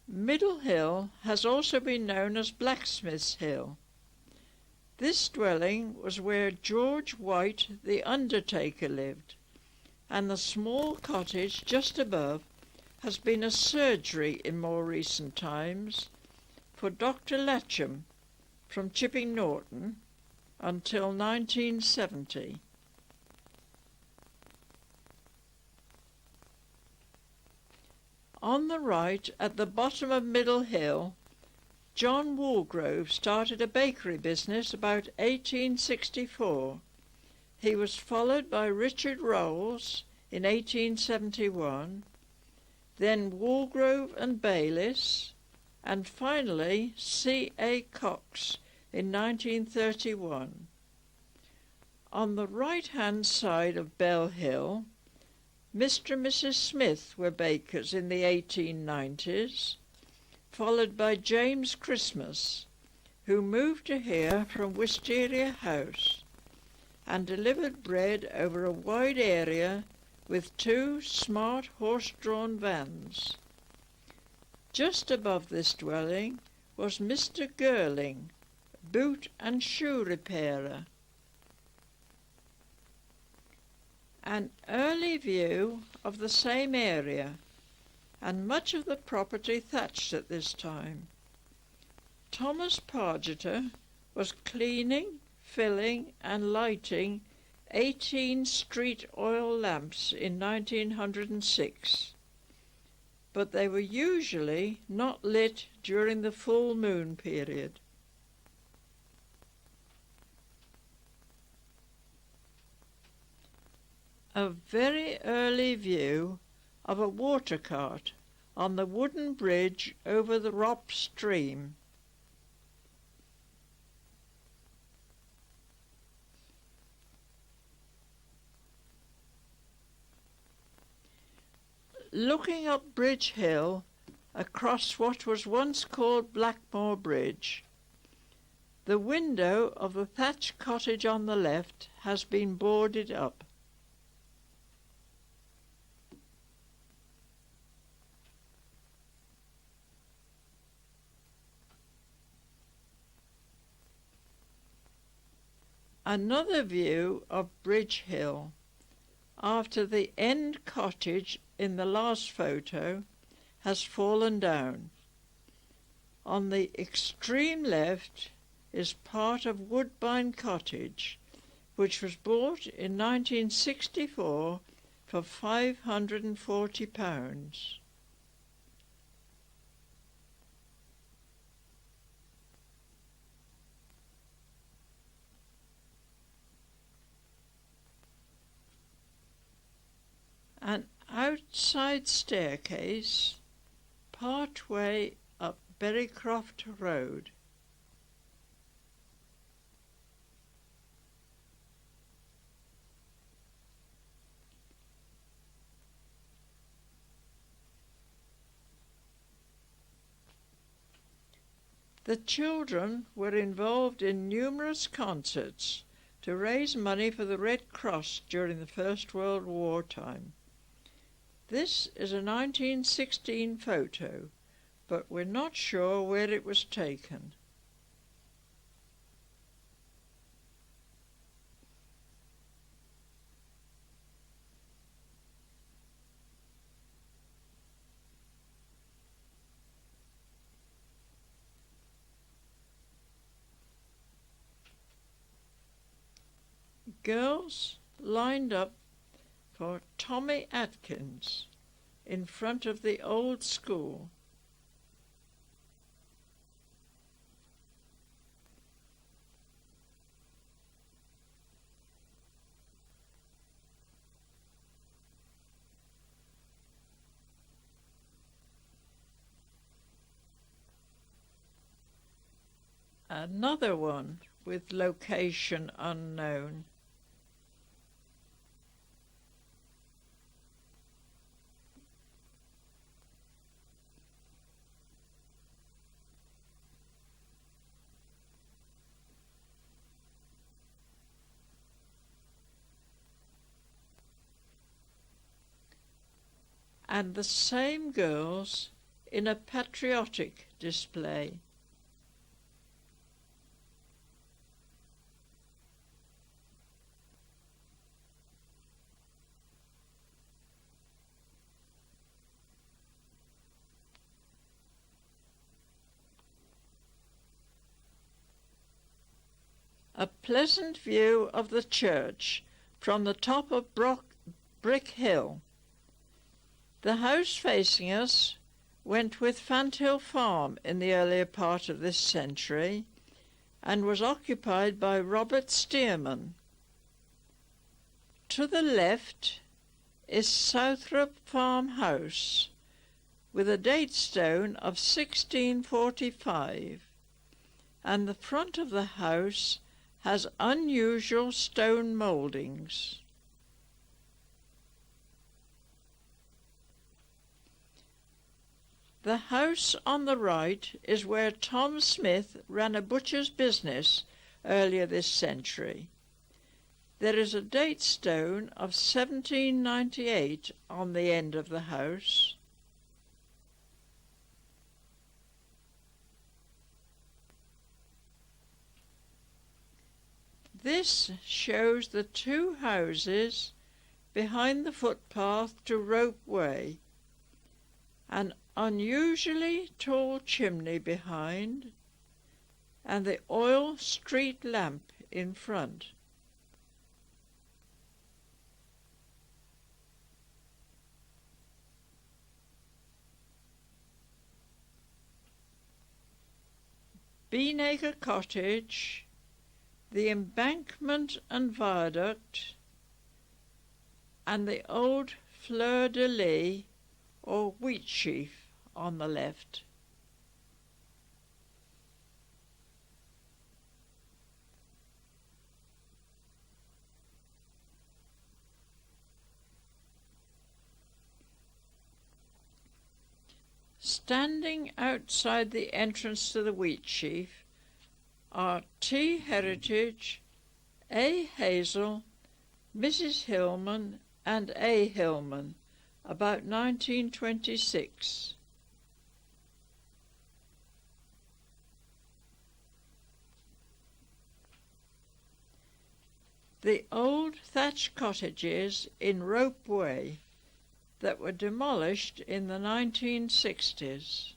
Middle Hill has also been known as Blacksmith's Hill. This dwelling was where George White, the undertaker, lived, and the small cottage just above has been a surgery in more recent times for Dr. Latcham from Chipping Norton until 1970. On the right, at the bottom of Middle Hill, John Woolgrove started a bakery business about 1864. He was followed by Richard Rolls in 1871, then Woolgrove and Bayliss, and finally C. A. Cox in 1931. On the right-hand side of Bell Hill, Mr. and Mrs. Smith were bakers in the 1890s, followed by James Christmas, who moved to here from Wisteria House and delivered bread over a wide area with 2 smart horse-drawn vans. Just above this dwelling was Mr. Girling, boot and shoe repairer. An early view of the same area, and much of the property thatched at this time. Thomas Pargeter was cleaning, filling and lighting 18 street oil lamps in 1906, but they were usually not lit during the full moon period. A very early view of a water cart on the wooden bridge over the Rop stream. Looking up Bridge Hill across what was once called Blackmore Bridge, the window of the thatched cottage on the left has been boarded up. Another view of Bridge Hill, after the end cottage in the last photo has fallen down. On the extreme left is part of Woodbine Cottage, which was bought in 1964 for £540. An outside staircase part way up Berrycroft Road. The children were involved in numerous concerts to raise money for the Red Cross during the First World War time. This is a 1916 photo, but we're not sure where it was taken. Girls lined up for Tommy Atkins in front of the old school. Another one with location unknown. And the same girls in a patriotic display. A pleasant view of the church from the top of Brick Hill. The house facing us went with Fanthill Farm in the earlier part of this century and was occupied by Robert Stearman. To the left is Southrop Farmhouse with a date stone of 1645, and the front of the house has unusual stone mouldings. The house on the right is where Tom Smith ran a butcher's business earlier this century. There is a date stone of 1798 on the end of the house. This shows the two houses behind the footpath to Rope Way, an unusually tall chimney behind, and the oil street lamp in front. Beanacre Cottage, the embankment and viaduct, and the old fleur-de-lis or wheat sheaf. on the left. Standing outside the entrance to the Wheatsheaf are T. Heritage, A. Hazel, Mrs. Hillman and A. Hillman, about 1926. The old thatched cottages in Rope Way that were demolished in the 1960s.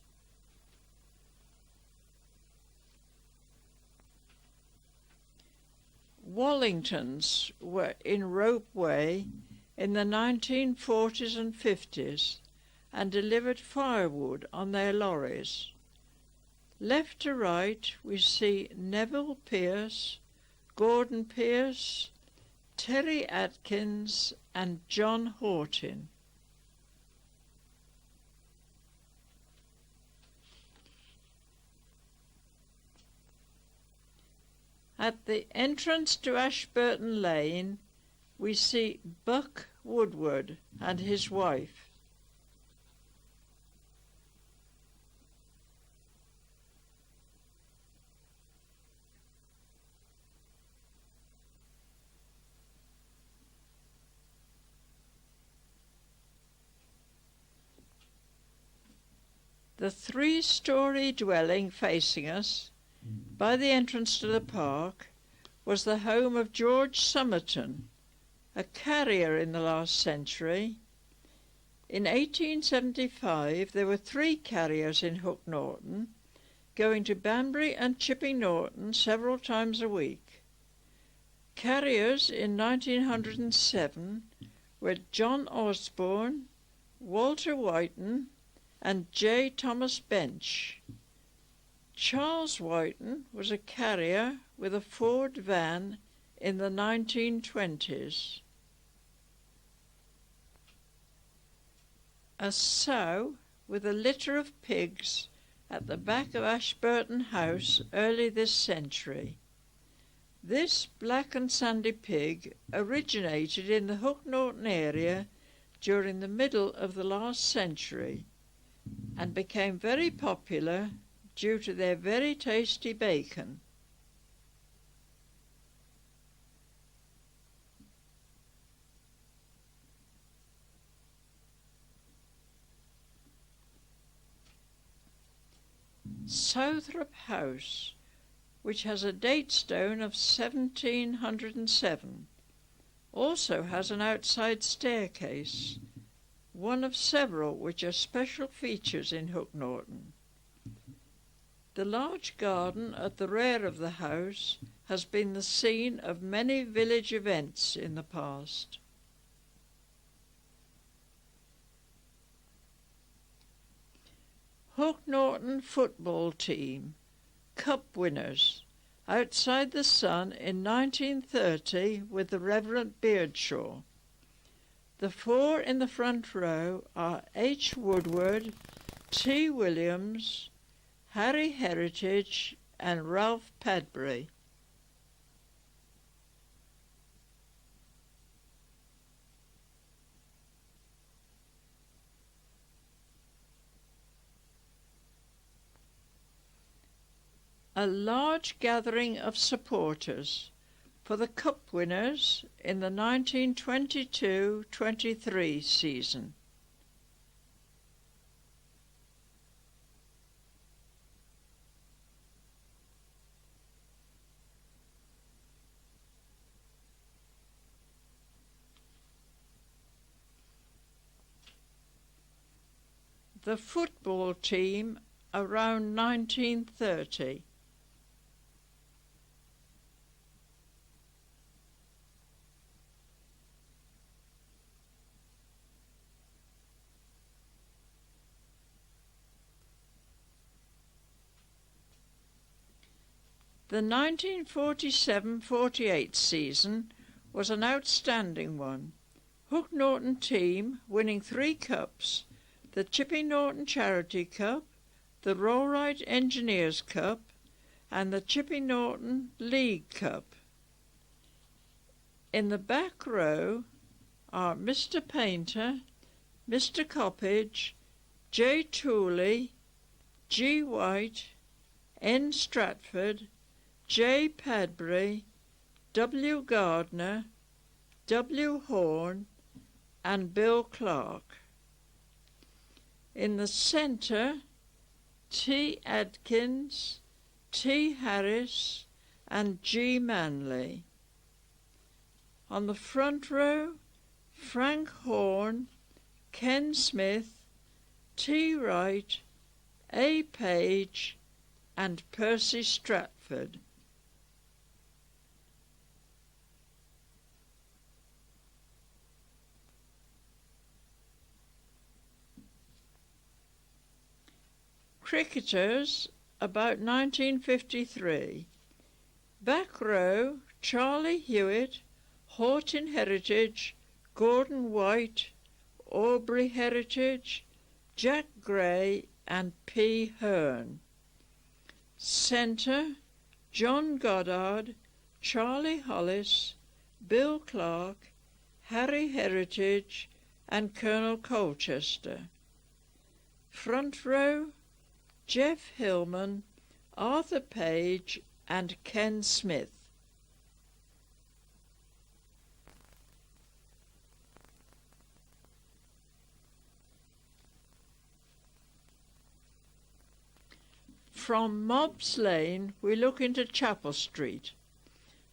Wallingtons were in Rope Way in the 1940s and 50s and delivered firewood on their lorries. Left to right we see Neville Pierce, Gordon Pierce, Terry Atkins and John Hortin. At the entrance to Ashburton Lane we see Buck Woodward and his wife. The three-storey dwelling facing us, by the entrance to the park, was the home of George Somerton, a carrier in the last century. In 1875 there were 3 carriers in Hook Norton, going to Banbury and Chipping Norton several times a week. Carriers in 1907 were John Osborne, Walter Whiten and J. Thomas Bench. Charles Whiten was a carrier with a Ford van in the 1920s. A sow with a litter of pigs at the back of Ashburton House early this century. This black and sandy pig originated in the Hook Norton area during the middle of the last century and became very popular due to their very tasty bacon. Southrop House, which has a date stone of 1707, also has an outside staircase, one of several which are special features in Hook Norton. The large garden at the rear of the house has been the scene of many village events in the past. Hook Norton football team, cup winners, outside the Sun in 1930 with the Reverend Beardshaw. The 4 in the front row are H. Woodward, T. Williams, Harry Heritage and Ralph Padbury. A large gathering of supporters for the cup winners in the 1922-23 season. The football team around 1930. The 1947-48 season was an outstanding one. Hook Norton team winning 3 cups, the Chipping Norton Charity Cup, the Rollright Engineers Cup, and the Chipping Norton League Cup. In the back row are Mr. Painter, Mr. Coppage, J. Tooley, G. White, N. Stratford, J. Padbury, W. Gardner, W. Horn, and Bill Clark. In the centre, T. Adkins, T. Harris, and G. Manley. On the front row, Frank Horn, Ken Smith, T. Wright, A. Page, and Percy Stratford. Cricketers about 1953. Back row, Charlie Hewitt, Horton Heritage, Gordon White, Aubrey Heritage, Jack Gray, and P. Hearn. Centre, John Goddard, Charlie Hollis, Bill Clark, Harry Heritage, and Colonel Colchester. Front row, Jeff Hillman, Arthur Page, and Ken Smith. From Mobbs Lane we look into Chapel Street.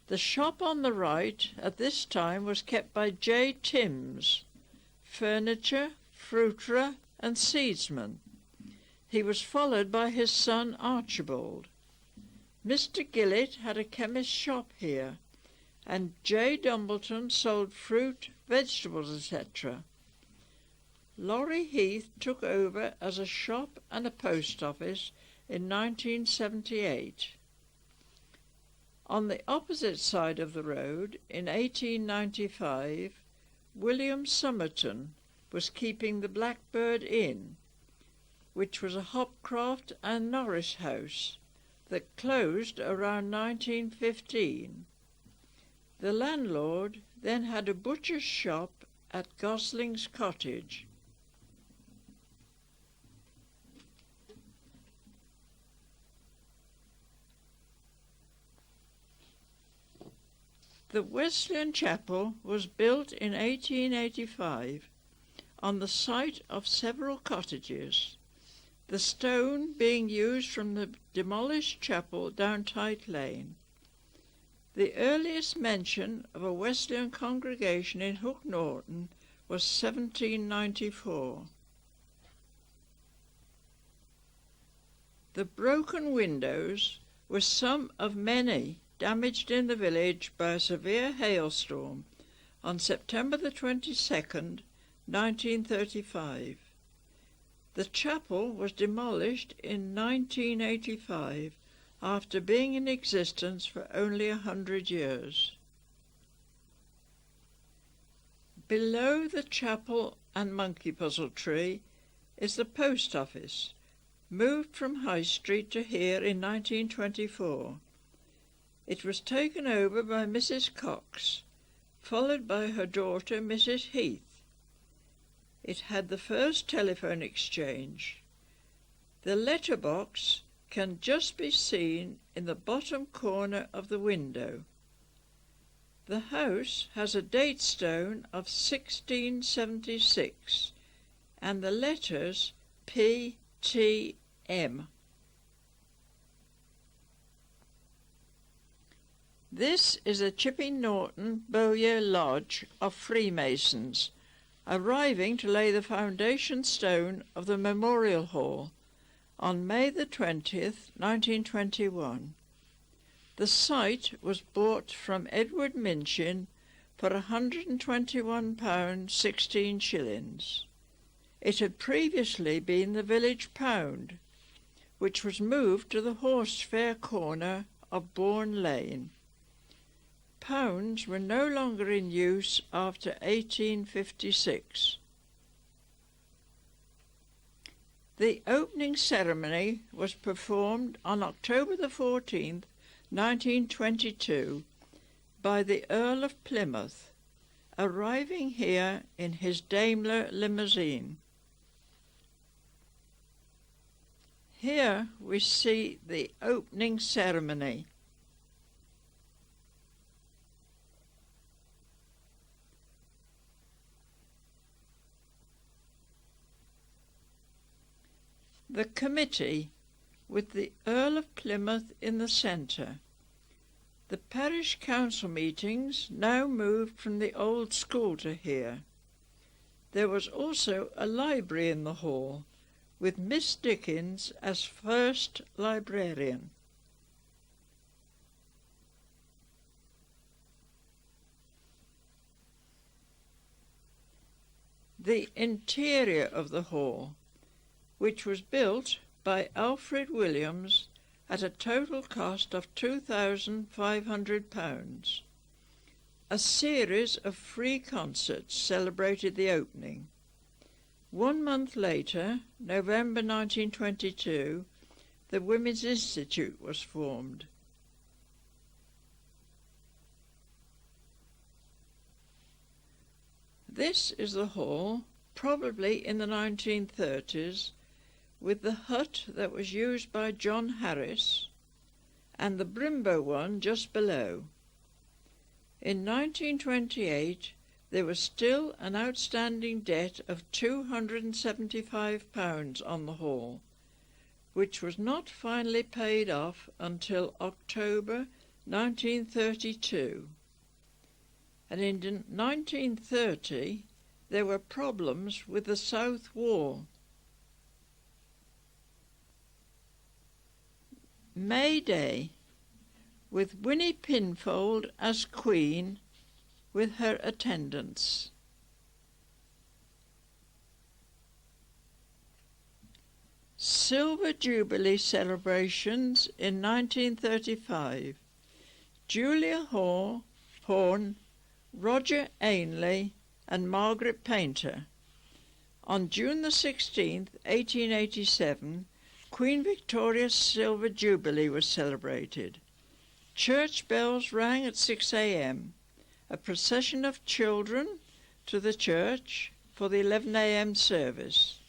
The shop on the right at this time was kept by J. Timms, furniture, fruiterer and seedsman. He was followed by his son Archibald. Mr. Gillett had a chemist's shop here, and J. Dumbleton sold fruit, vegetables, etc. Laurie Heath took over as a shop and a post office in 1978. On the opposite side of the road, in 1895, William Somerton was keeping the Blackbird Inn, which was a Hopcroft and Norris house that closed around 1915. The landlord then had a butcher's shop at Gosling's Cottage. The Wesleyan Chapel was built in 1885 on the site of several cottages, the stone being used from the demolished chapel down Tite Lane. The earliest mention of a Wesleyan congregation in Hook Norton was 1794. The broken windows were some of many damaged in the village by a severe hailstorm on September the 22nd, 1935. The chapel was demolished in 1985 after being in existence for only 100 years. Below the chapel and monkey puzzle tree is the post office, moved from High Street to here in 1924. It was taken over by Mrs. Cox, followed by her daughter Mrs. Heath. It had the first telephone exchange. The letterbox can just be seen in the bottom corner of the window. The house has a date stone of 1676 and the letters P.T.M. This is a Chipping Norton Bowyer Lodge of Freemasons, arriving to lay the foundation stone of the Memorial Hall on May the 20th, 1921. The site was bought from Edward Minchin for £121 16. It had previously been the village pound, which was moved to the horse fair corner of Bourne Lane. Pounds were no longer in use after 1856. The opening ceremony was performed on October the 14th, 1922, by the Earl of Plymouth, arriving here in his Daimler limousine. Here we see the opening ceremony. The committee, with the Earl of Plymouth in the centre. The parish council meetings now moved from the old school to here. There was also a library in the hall, with Miss Dickens as first librarian. The interior of the hall, which was built by Alfred Williams at a total cost of £2,500. A series of free concerts celebrated the opening. 1 month later, November 1922, the Women's Institute was formed. This is the hall, probably in the 1930s, with the hut that was used by John Harris and the Brimbo one just below. In 1928 there was still an outstanding debt of £275 on the hall, which was not finally paid off until October 1932. And in 1930 there were problems with the south wall. May Day, with Winnie Pinfold as Queen with her attendants. Silver Jubilee celebrations in 1935. Julia Horn, Roger Ainley and Margaret Painter. On June the 16th, 1887, Queen Victoria's Silver Jubilee was celebrated. Church bells rang at 6 a.m. A procession of children to the church for the 11 a.m. service,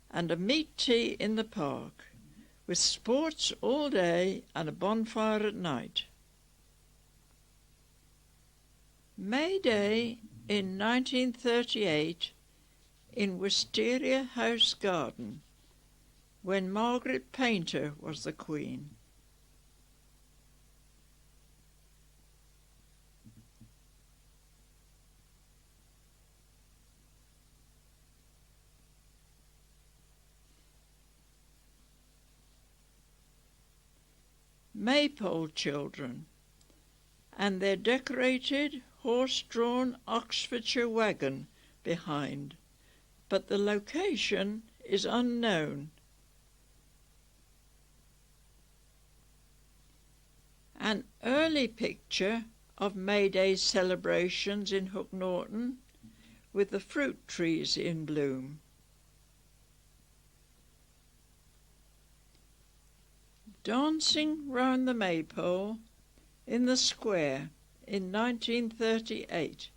and a meat tea in the park, with sports all day and a bonfire at night. May Day in 1938 in Wisteria House Garden, when Margaret Painter was the Queen. Maypole children and their decorated horse-drawn Oxfordshire wagon behind, but the location is unknown. An early picture of May Day celebrations in Hook Norton, with the fruit trees in bloom. Dancing round the Maypole in the square in 1938.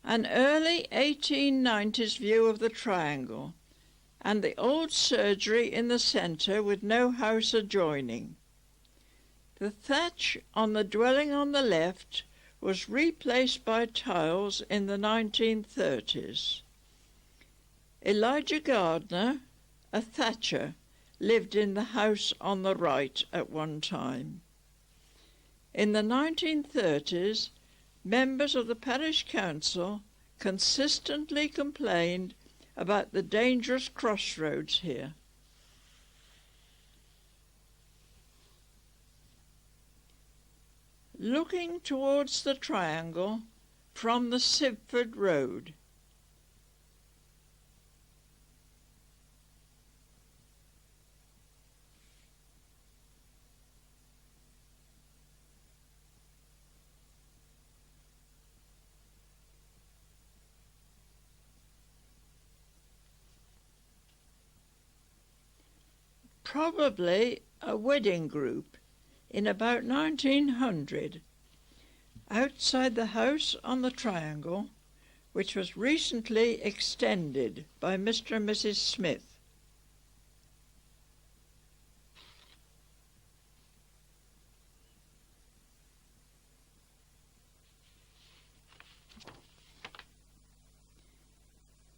An early 1890s view of the triangle, and the old surgery in the centre with no house adjoining. The thatch on the dwelling on the left was replaced by tiles in the 1930s. Elijah Gardner, a thatcher, lived in the house on the right at one time. In the 1930s, members of the parish council consistently complained about the dangerous crossroads here. Looking towards the triangle from the Sibford Road. probably a wedding group in about 1900 outside the house on the triangle, which was recently extended by Mr. and Mrs. Smith.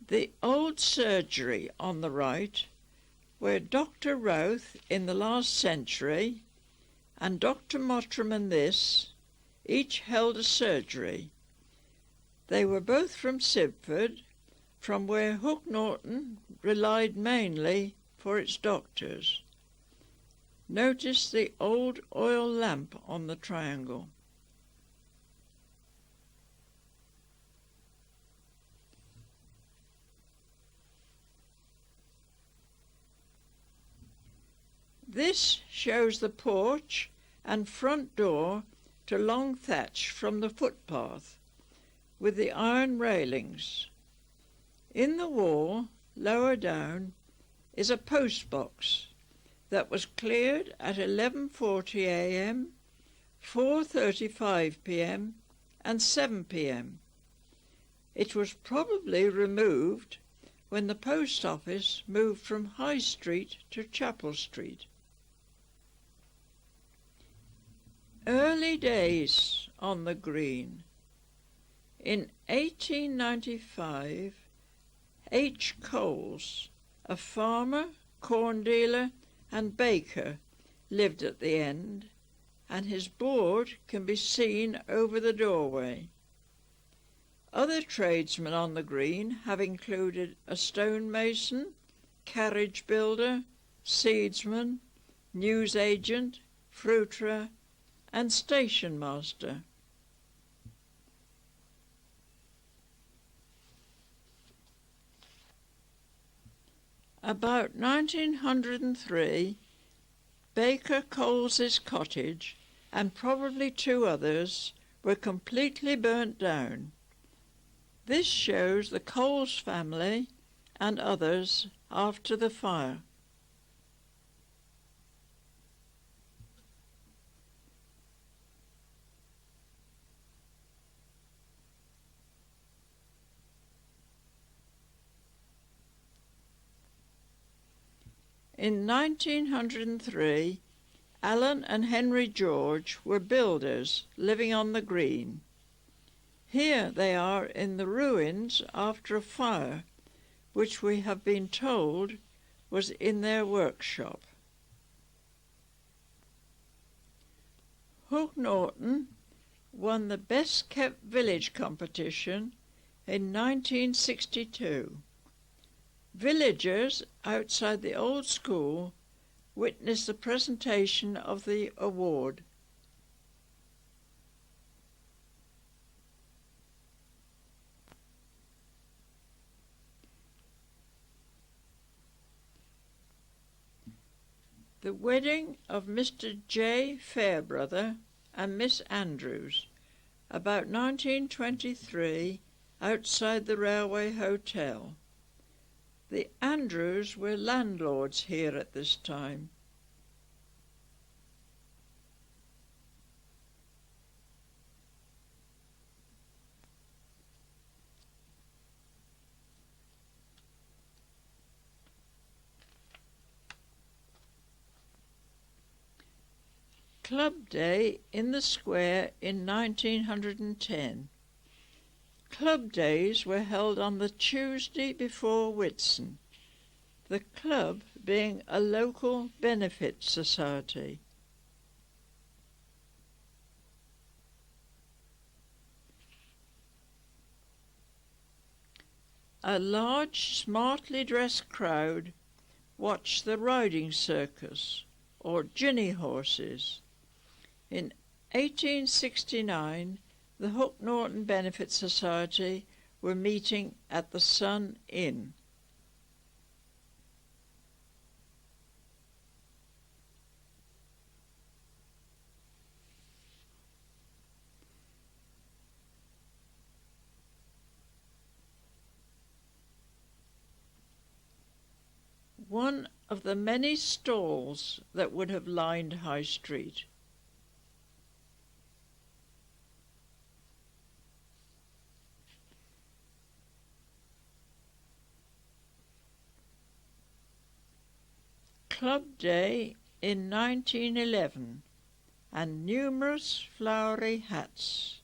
The old surgery on the right, where Dr. Routh in the last century and Dr. Mottram in this each held a surgery. They were both from Sibford, from where Hook Norton relied mainly for its doctors. Notice the old oil lamp on the triangle. This shows the porch and front door to long thatch from the footpath, with the iron railings. In the wall, lower down, is a post box that was cleared at 11:40 a.m., 4:35 p.m. and 7 p.m. It was probably removed when the post office moved from High Street to Chapel Street. Early days on the green. In 1895, H. Coles, a farmer, corn dealer and baker, lived at the end, and his board can be seen over the doorway. Other tradesmen on the green have included a stonemason, carriage builder, seedsman, newsagent, fruiterer and station master. About 1903, Baker Coles's cottage and probably two others were completely burnt down. This shows the Coles family and others after the fire. In 1903, Alan and Henry George were builders living on the green. Here they are in the ruins after a fire, which we have been told was in their workshop. Hook Norton won the Best Kept Village competition in 1962. Villagers outside the old school witnessed the presentation of the award. The wedding of Mr. J. Fairbrother and Miss Andrews, about 1923, outside the Railway Hotel. The Andrews were landlords here at this time. Club Day in the Square in 1910. Club days were held on the Tuesday before Whitsun, the club being a local benefit society. A large, smartly dressed crowd watched the riding circus, or ginny horses. In 1869, the Hook Norton Benefit Society were meeting at the Sun Inn. One of the many stalls that would have lined High Street. Club Day in 1911 and numerous flowery hats.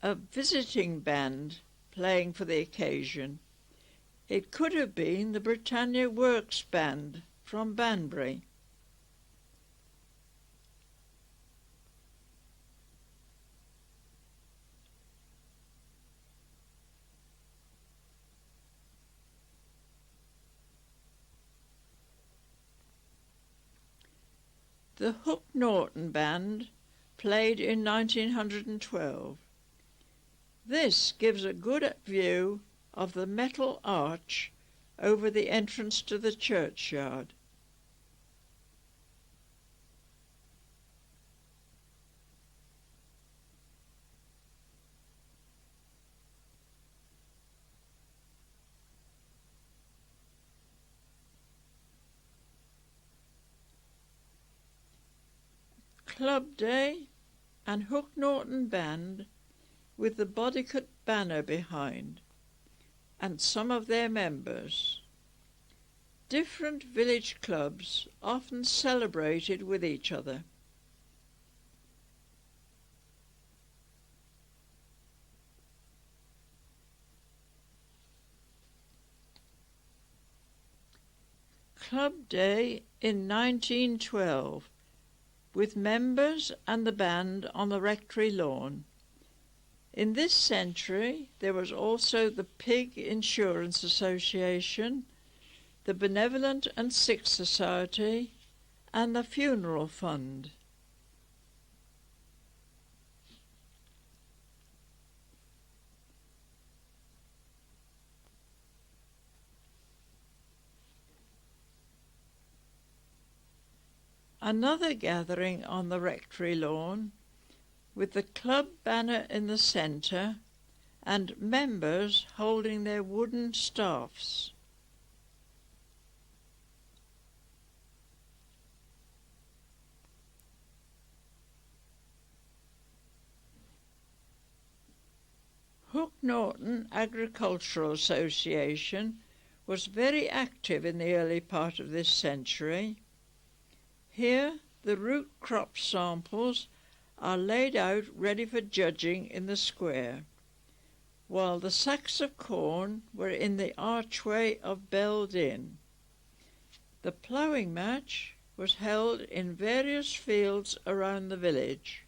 A visiting band playing for the occasion. It could have been the Britannia Works Band from Banbury. The Hook Norton Band played in 1912. This gives a good view of the metal arch over the entrance to the churchyard. Club Day and Hook Norton Band with the Bodycut banner behind and some of their members. Different village clubs often celebrated with each other. Club Day in 1912 with members and the band on the rectory lawn. In this century there was also the Pig Insurance Association, the Benevolent and Sick Society, and the Funeral Fund. Another gathering on the rectory lawn, with the club banner in the centre and members holding their wooden staffs. Hook Norton Agricultural Association was very active in the early part of this century. Here the root crop samples are laid out ready for judging in the square, while the sacks of corn were in the archway of Belled Inn. The ploughing match was held in various fields around the village.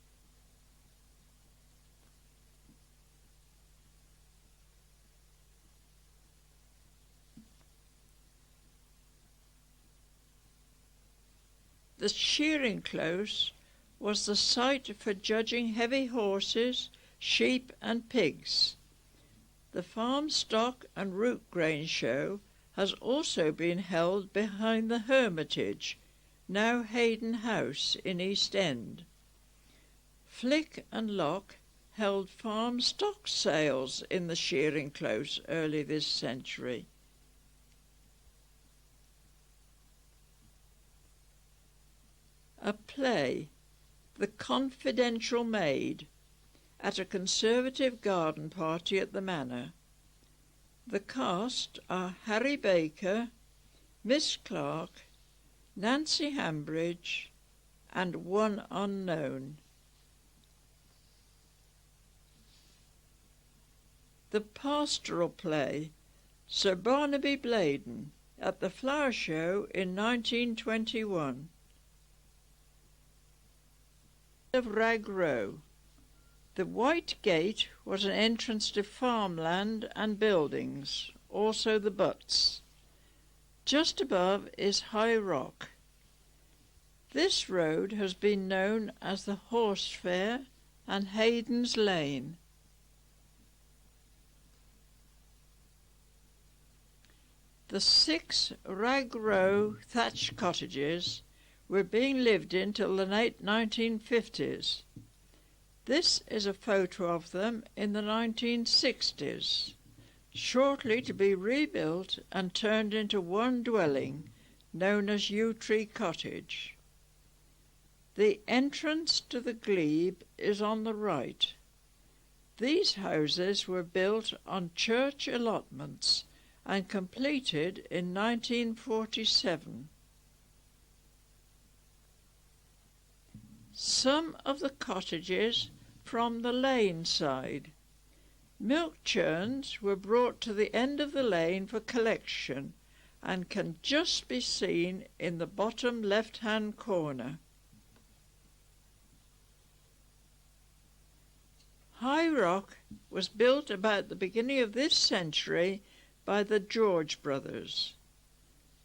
The shearing close was the site for judging heavy horses, sheep and pigs. The farm stock and root grain show has also been held behind the Hermitage, now Hayden House in East End. Flick and Lock held farm stock sales in the shearing close early this century. A play, The Confidential Maid, at a Conservative garden party at the Manor. The cast are Harry Baker, Miss Clark, Nancy Hambridge, and one unknown. The pastoral play, Sir Barnaby Bladen, at the Flower Show in 1921. Of Rag Row. The White Gate was an entrance to farmland and buildings, also the Butts. Just above is High Rock. This road has been known as the Horse Fair and Hayden's Lane. The 6 Rag Row thatched cottages were being lived in till the late 1950s. This is a photo of them in the 1960s, shortly to be rebuilt and turned into one dwelling, known as Yew Tree Cottage. The entrance to the glebe is on the right. These houses were built on church allotments and completed in 1947. Some of the cottages from the lane side. Milk churns were brought to the end of the lane for collection and can just be seen in the bottom left-hand corner. High Rock was built about the beginning of this century by the George brothers.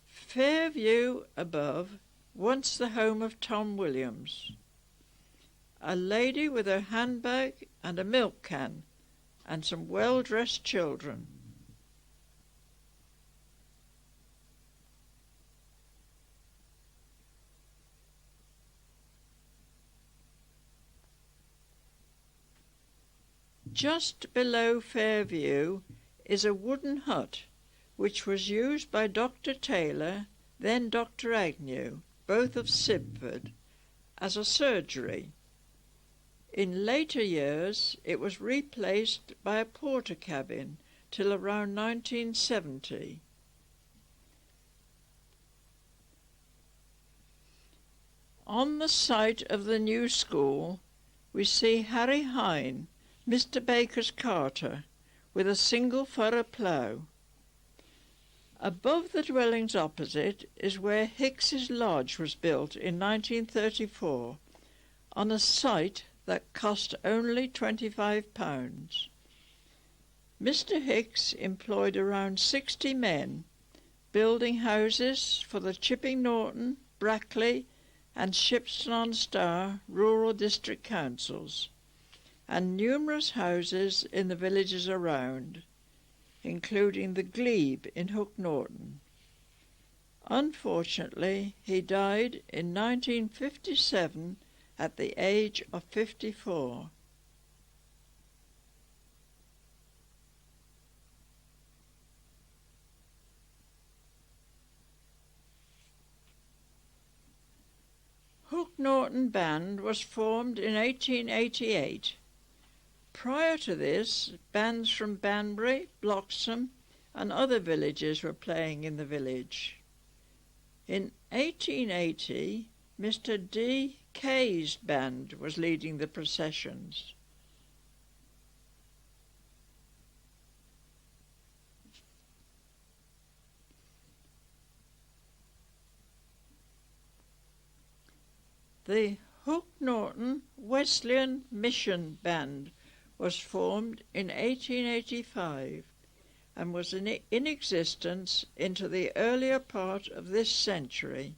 Fairview above, once the home of Tom Williams. A lady with her handbag and a milk can, and some well-dressed children. Just below Fairview is a wooden hut, which was used by Dr. Taylor, then Dr. Agnew, both of Sibford, as a surgery. In later years it was replaced by a porter cabin till around 1970. On the site of the new school we see Harry Hine, Mr. Baker's carter, with a single furrow plough. Above the dwellings opposite is where Hicks's Lodge was built in 1934, on a site that cost only £25. Mr. Hicks employed around 60 men, building houses for the Chipping Norton, Brackley and Shipston-on-Stour rural district councils, and numerous houses in the villages around, including the glebe in Hook Norton. Unfortunately, he died in 1957 at the age of 54. Hook Norton Band was formed in 1888. Prior to this, bands from Banbury, Bloxham and other villages were playing in the village. In 1880, Mr. D. Kay's band was leading the processions. The Hook Norton Wesleyan Mission Band was formed in 1885 and was in existence into the earlier part of this century.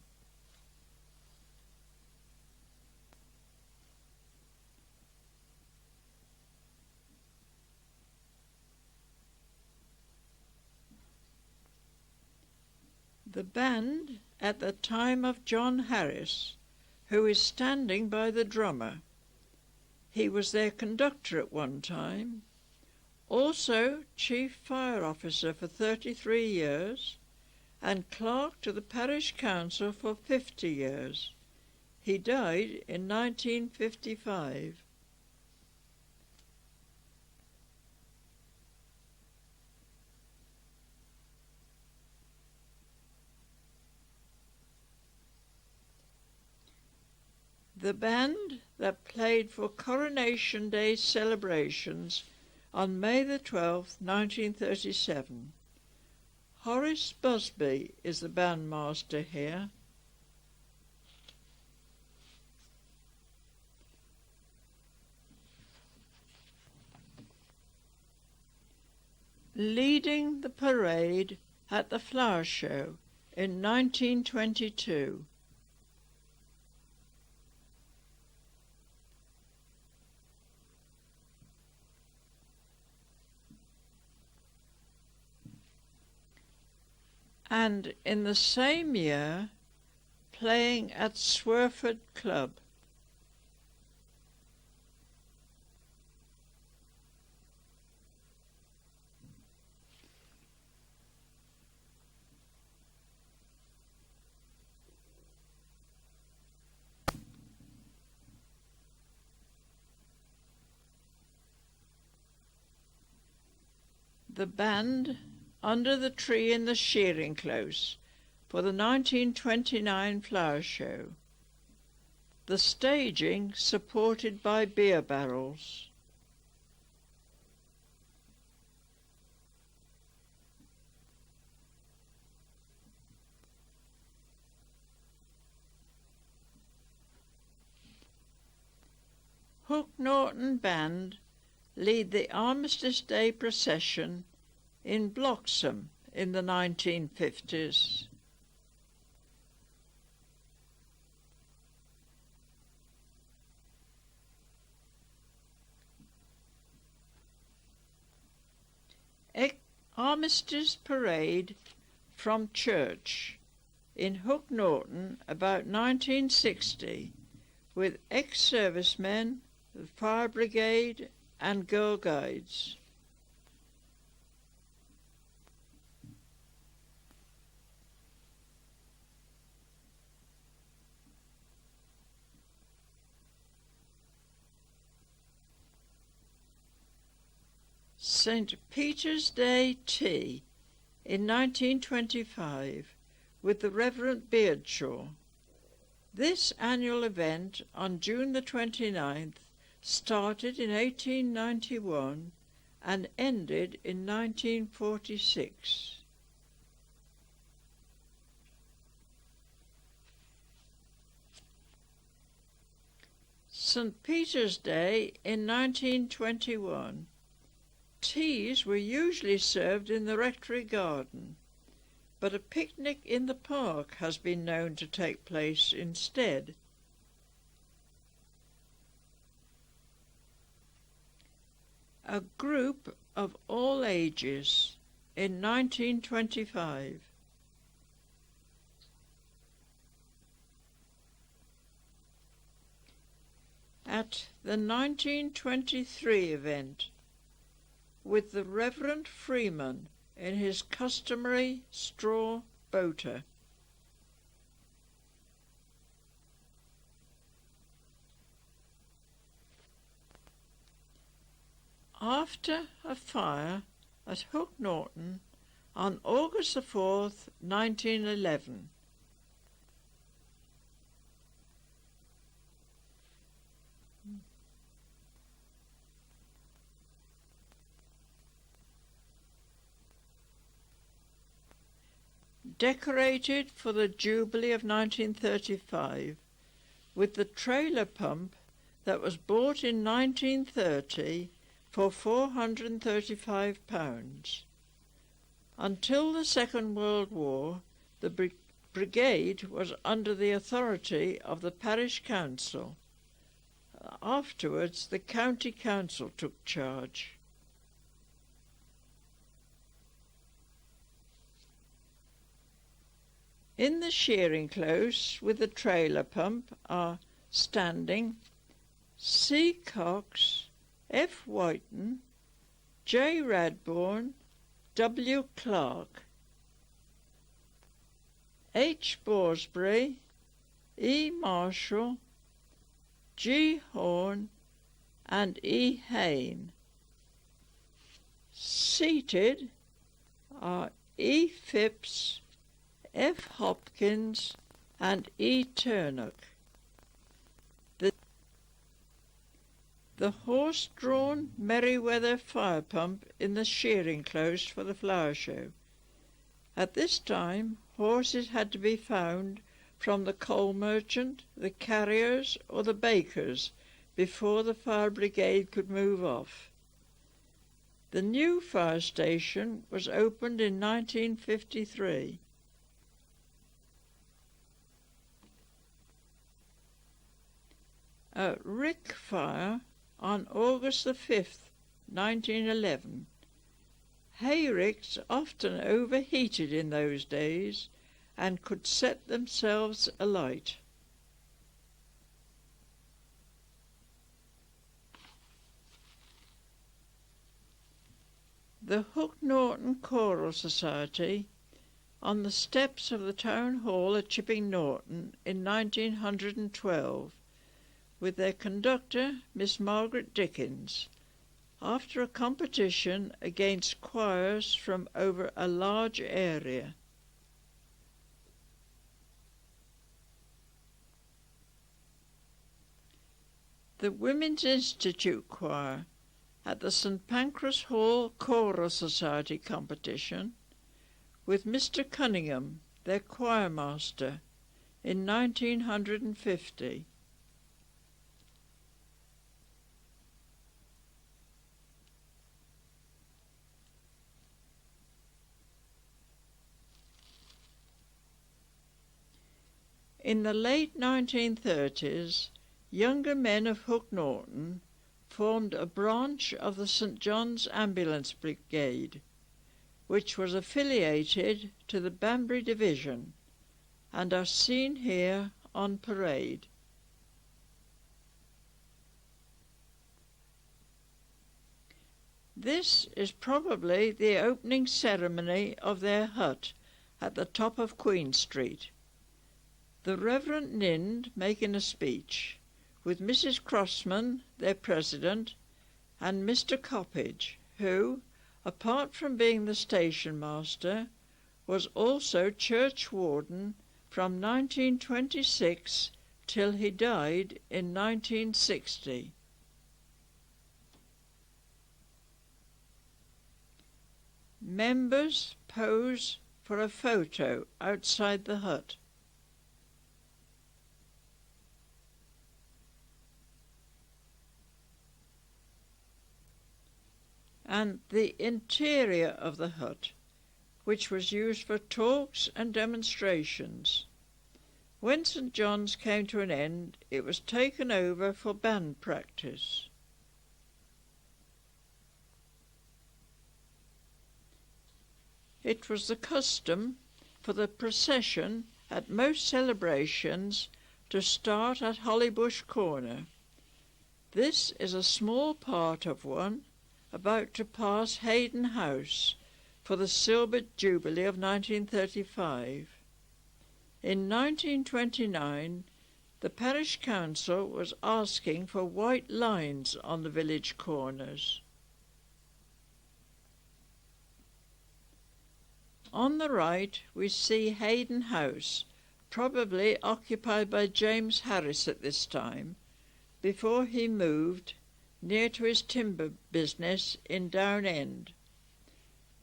The band at the time of John Harris, who is standing by the drummer. He was their conductor at one time, also chief fire officer for 33 years and clerk to the parish council for 50 years. He died in 1955. The band that played for Coronation Day celebrations on May the 12th, 1937. Horace Busby is the bandmaster here. Leading the parade at the flower show in 1922. And in the same year playing at Swerford Club. The band under the tree in the shearing close for the 1929 flower show. The staging supported by beer barrels. Hook Norton Band lead the Armistice Day procession in Bloxham in the 1950s. Armistice Parade from church in Hook Norton about 1960 with ex-servicemen, the fire brigade and Girl Guides. St. Peter's Day Tea in 1925 with the Reverend Beardshaw. This annual event on June the 29th started in 1891 and ended in 1946. St. Peter's Day in 1921. Teas were usually served in the rectory garden, but a picnic in the park has been known to take place instead. A group of all ages in 1925. At the 1923 event, with the Reverend Freeman in his customary straw boater. After a fire at Hook Norton on August the 4th, 1911. Decorated for the Jubilee of 1935 with the trailer pump that was bought in 1930 for £435. Until the Second World War, the brigade was under the authority of the parish council. Afterwards, the county council took charge. In the shearing close with the trailer pump are standing C. Cox, F. Whiten, J. Radbourne, W. Clark, H. Borsberry, E. Marshall, G. Horn and E. Hayne. Seated are E. Phipps, F. Hopkins and E. Turnock. The horse-drawn Merryweather fire pump in the shearing close for the flower show. At this time, horses had to be found from the coal merchant, the carriers or the bakers before the fire brigade could move off. The new fire station was opened in 1953. A rick fire on August the 5th, 1911. Hay ricks often overheated in those days, and could set themselves alight. The Hook Norton Choral Society, on the steps of the Town Hall at Chipping Norton in 1912, with their conductor, Miss Margaret Dickens, after a competition against choirs from over a large area. The Women's Institute Choir at the St Pancras Hall Choral Society competition, with Mr Cunningham, their choir master, in 1950. In the late 1930s, younger men of Hook Norton formed a branch of the St John's Ambulance Brigade, which was affiliated to the Banbury Division, and are seen here on parade. This is probably the opening ceremony of their hut at the top of Queen Street. The Reverend Nind making a speech, with Mrs Crossman, their president, and Mr Coppage, who, apart from being the station master, was also church warden from 1926 till he died in 1960. Members pose for a photo outside the hut. And the interior of the hut, which was used for talks and demonstrations. When St John's came to an end, it was taken over for band practice. It was the custom for the procession at most celebrations to start at Hollybush Corner. This is a small part of one, about to pass Hayden House for the Silver Jubilee of 1935. In 1929, the parish council was asking for white lines on the village corners. On the right we see Hayden House, probably occupied by James Harris at this time, before he moved near to his timber business in Down End.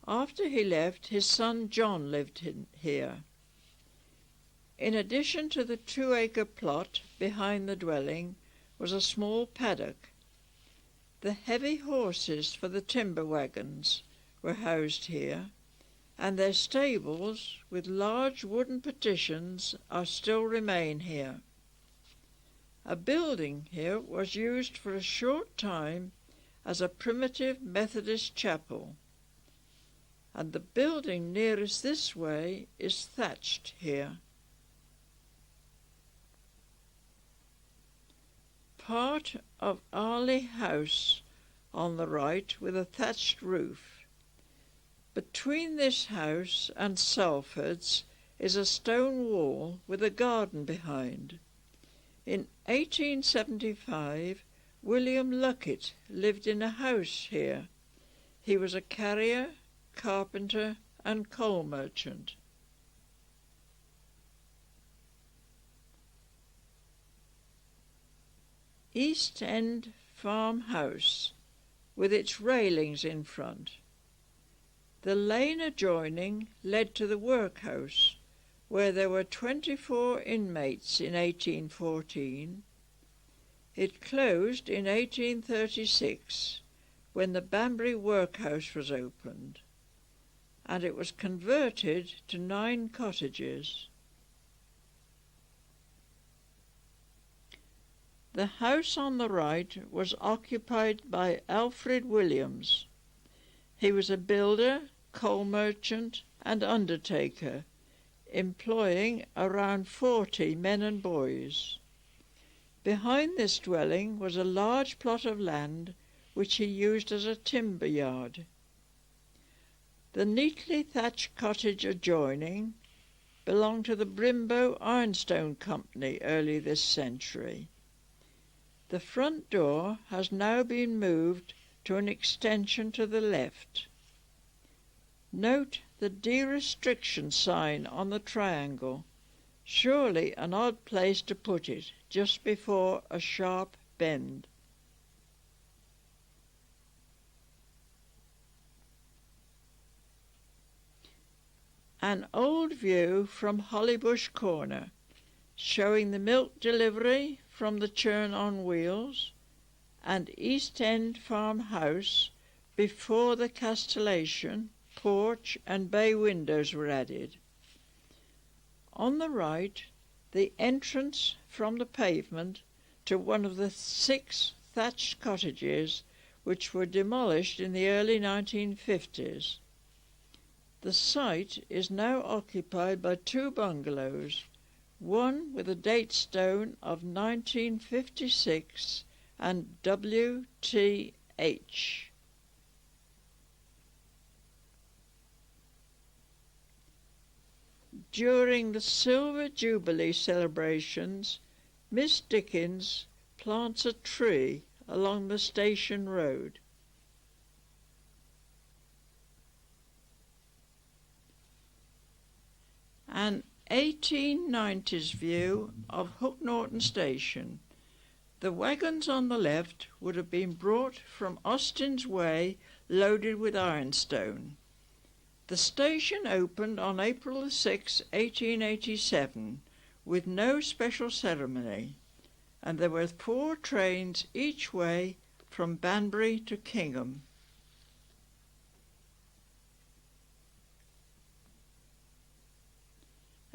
After he left, his son John lived here. In addition to the 2-acre plot behind the dwelling was a small paddock. The heavy horses for the timber wagons were housed here, and their stables with large wooden partitions still remain here. A building here was used for a short time as a primitive Methodist chapel, and the building nearest this way is thatched here. Part of Arley House on the right with a thatched roof. Between this house and Salford's is a stone wall with a garden behind. In 1875, William Luckett lived in a house here. He was a carrier, carpenter and coal merchant. East End farmhouse with its railings in front. The lane adjoining led to the workhouse, where there were 24 inmates in 1814. It closed in 1836, when the Banbury workhouse was opened, and it was converted to 9 cottages. The house on the right was occupied by Alfred Williams. He was a builder, coal merchant and undertaker employing around 40 men and boys. Behind this dwelling was a large plot of land which he used as a timber yard. The neatly thatched cottage adjoining belonged to the Brimbo Ironstone Company early this century. The front door has now been moved to an extension to the left. Note the de-restriction sign on the triangle. Surely an odd place to put it, just before a sharp bend. An old view from Hollybush Corner, showing the milk delivery from the churn on wheels and East End farmhouse before the castellation, porch and bay windows were added. On the right, the entrance from the pavement to one of the 6 thatched cottages which were demolished in the early 1950s. The site is now occupied by 2 bungalows, one with a date stone of 1956 and WTH. During the Silver Jubilee celebrations, Miss Dickens plants a tree along the station road. An 1890s view of Hook Norton Station. The wagons on the left would have been brought from Austin's Way loaded with ironstone. The station opened on April 6, 1887, with no special ceremony, and there were 4 trains each way from Banbury to Kingham.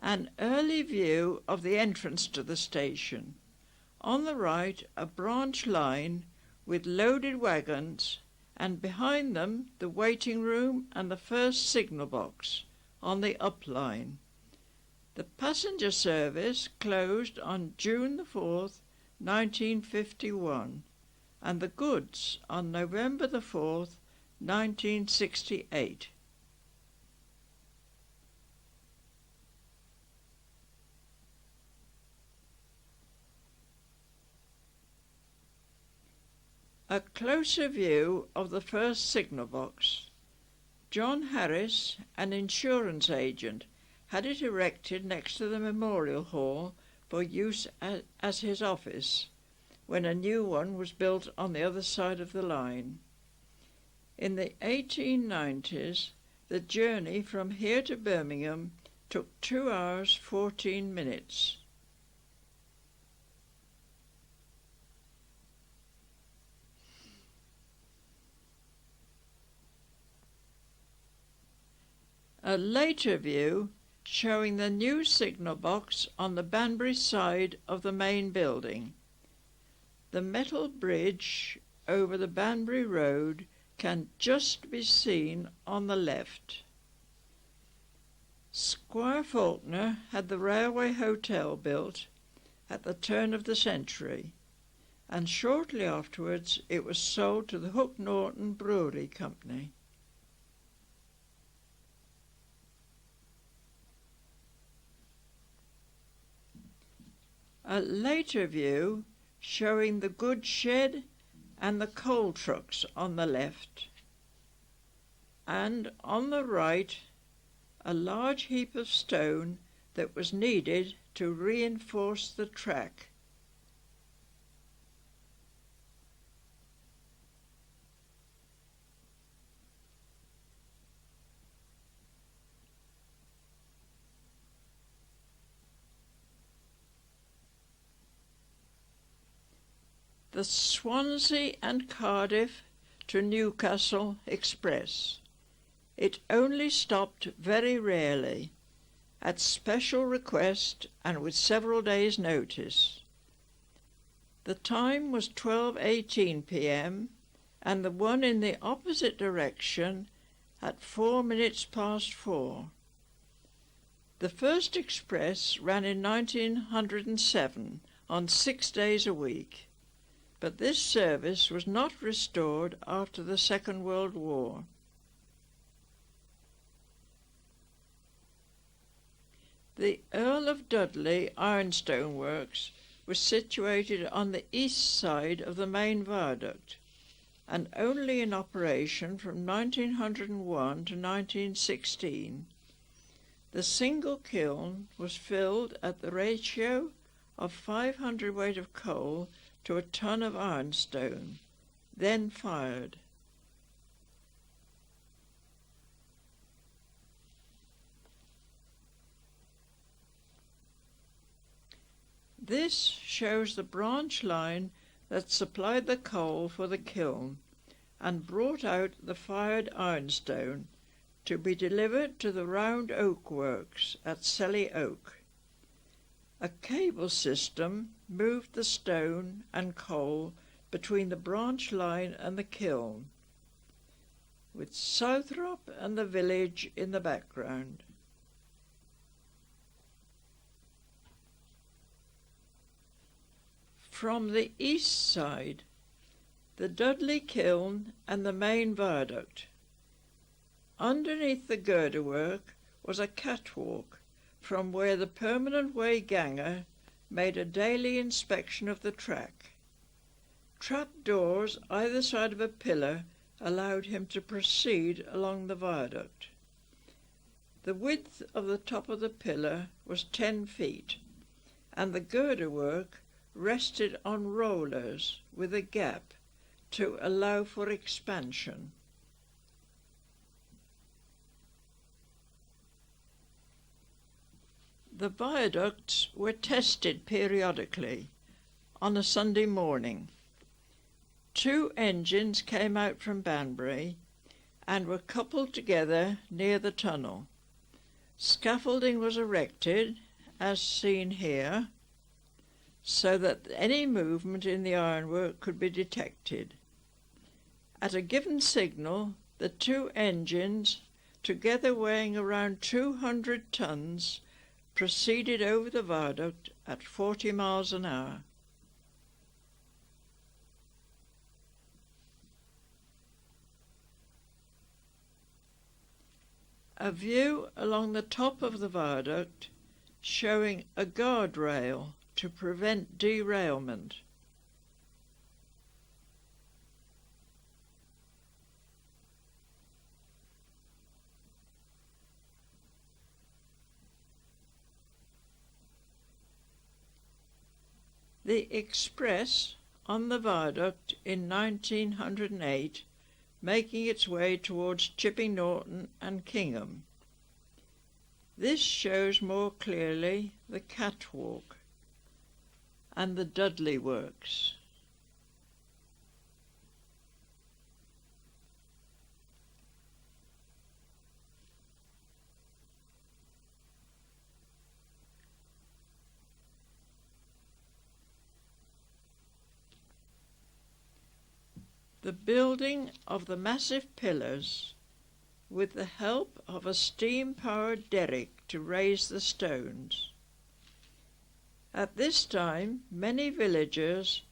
An early view of the entrance to the station. On the right, a branch line with loaded wagons, and behind them the waiting room and the first signal box on the up line. The passenger service closed on June the 4th, 1951, and the goods on November the 4th, 1968. A closer view of the first signal box. John Harris, an insurance agent, had it erected next to the Memorial Hall for use as his office, when a new one was built on the other side of the line. In the 1890s, the journey from here to Birmingham took 2 hours 14 minutes. A later view showing the new signal box on the Banbury side of the main building. The metal bridge over the Banbury Road can just be seen on the left. Squire Faulkner had the Railway Hotel built at the turn of the century, and shortly afterwards it was sold to the Hook Norton Brewery Company. A later view showing the goods shed and the coal trucks on the left, and on the right a large heap of stone that was needed to reinforce the track. The Swansea and Cardiff to Newcastle Express. It only stopped very rarely, at special request and with several days' notice. The time was 12:18 p.m. and the one in the opposite direction at 4 minutes past 4. The first express ran in 1907 on 6 days a week, but this service was not restored after the Second World War. The Earl of Dudley ironstone works was situated on the east side of the main viaduct and only in operation from 1901 to 1916. The single kiln was filled at the ratio of 500 weight of coal to a ton of ironstone, then fired. This shows the branch line that supplied the coal for the kiln and brought out the fired ironstone to be delivered to the Round Oak Works at Selly Oak. A cable system moved the stone and coal between the branch line and the kiln, with Southrop and the village in the background. From the east side, the Dudley kiln and the main viaduct. Underneath the girderwork was a catwalk from where the permanent way ganger made a daily inspection of the track. Trap doors either side of a pillar allowed him to proceed along the viaduct. The width of the top of the pillar was 10 feet, and the girderwork rested on rollers with a gap to allow for expansion. The viaducts were tested periodically on a Sunday morning. 2 engines came out from Banbury and were coupled together near the tunnel. Scaffolding was erected, as seen here, so that any movement in the ironwork could be detected. At a given signal, the 2 engines, together weighing around 200 tons, proceeded over the viaduct at 40 miles an hour. A view along the top of the viaduct showing a guardrail to prevent derailment. The express on the viaduct in 1908, making its way towards Chipping Norton and Kingham. This shows more clearly the catwalk and the Dudley works. The building of the massive pillars with the help of a steam-powered derrick to raise the stones. At this time, many villagers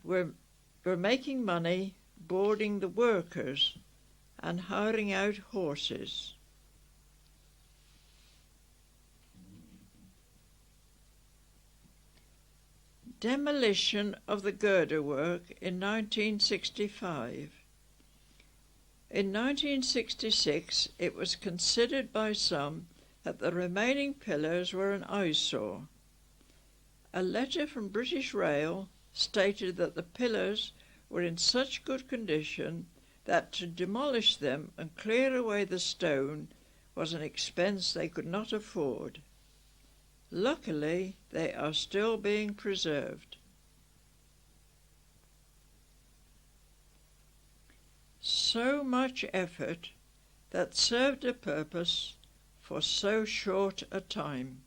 were making money boarding the workers and hiring out horses. Demolition of the girderwork in 1965. In 1966, it was considered by some that the remaining pillars were an eyesore. A letter from British Rail stated that the pillars were in such good condition that to demolish them and clear away the stone was an expense they could not afford. Luckily, they are still being preserved. So much effort that served a purpose for so short a time.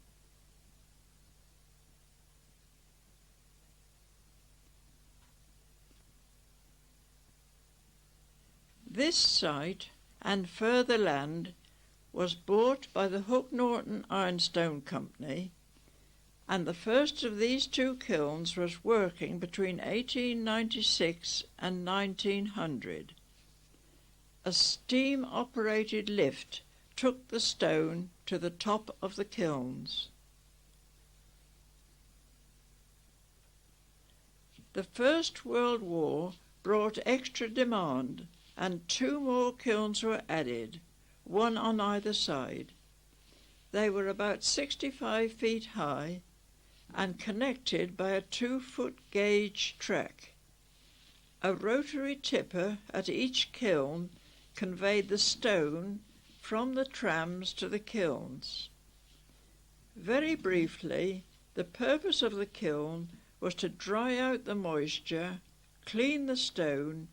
This site and further land was bought by the Hook Norton Ironstone Company, and the first of these two kilns was working between 1896 and 1900. A steam-operated lift took the stone to the top of the kilns. The First World War brought extra demand, and two more kilns were added, one on either side. They were about 65 feet high and connected by a 2-foot gauge track. A rotary tipper at each kiln conveyed the stone from the trams to the kilns. Very briefly, the purpose of the kiln was to dry out the moisture, clean the stone,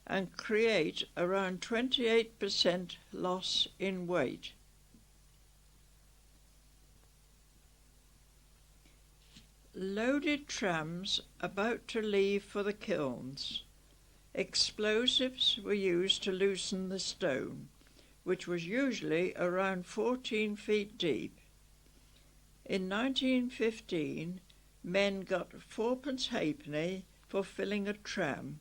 and create around 28% loss in weight. Loaded trams about to leave for the kilns. Explosives were used to loosen the stone, which was usually around 14 feet deep. In 1915, men got 4 halfpenny for filling a tram,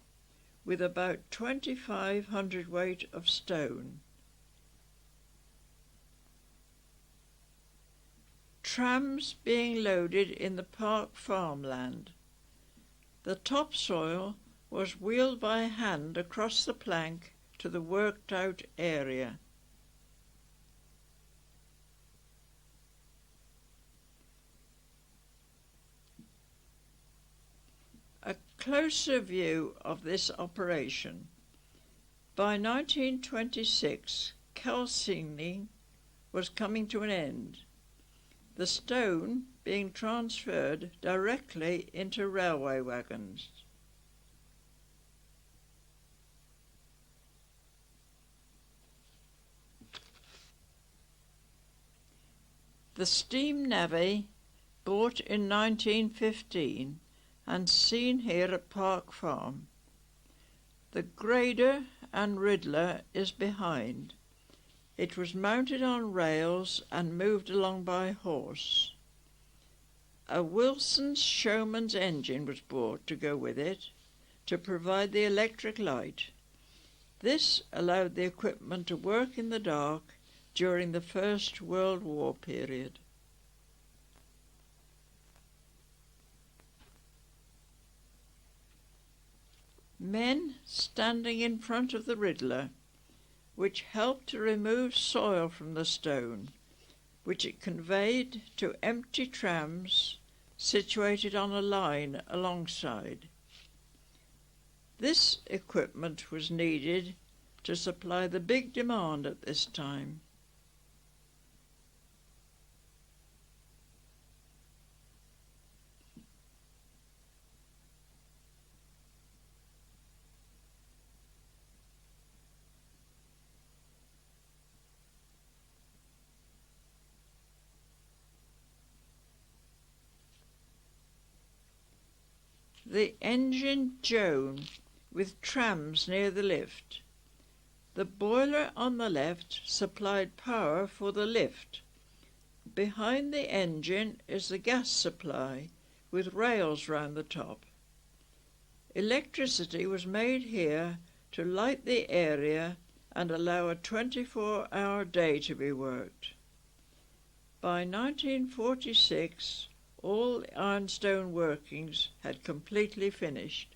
with about 2,500 weight of stone. Trams being loaded in the park farmland. The topsoil was wheeled by hand across the plank to the worked-out area. A closer view of this operation. By 1926, calcining was coming to an end, the stone being transferred directly into railway wagons. The steam navvy, bought in 1915 and seen here at Park Farm. The grader and riddler is behind. It was mounted on rails and moved along by horse. A Wilson's Showman's engine was bought to go with it to provide the electric light. This allowed the equipment to work in the dark during the First World War period. Men standing in front of the riddler, which helped to remove soil from the stone, which it conveyed to empty trams situated on a line alongside. This equipment was needed to supply the big demand at this time. The engine Joan with trams near the lift. The boiler on the left supplied power for the lift. Behind the engine is the gas supply with rails round the top. Electricity was made here to light the area and allow a 24-hour day to be worked. By 1946, all the ironstone workings had completely finished.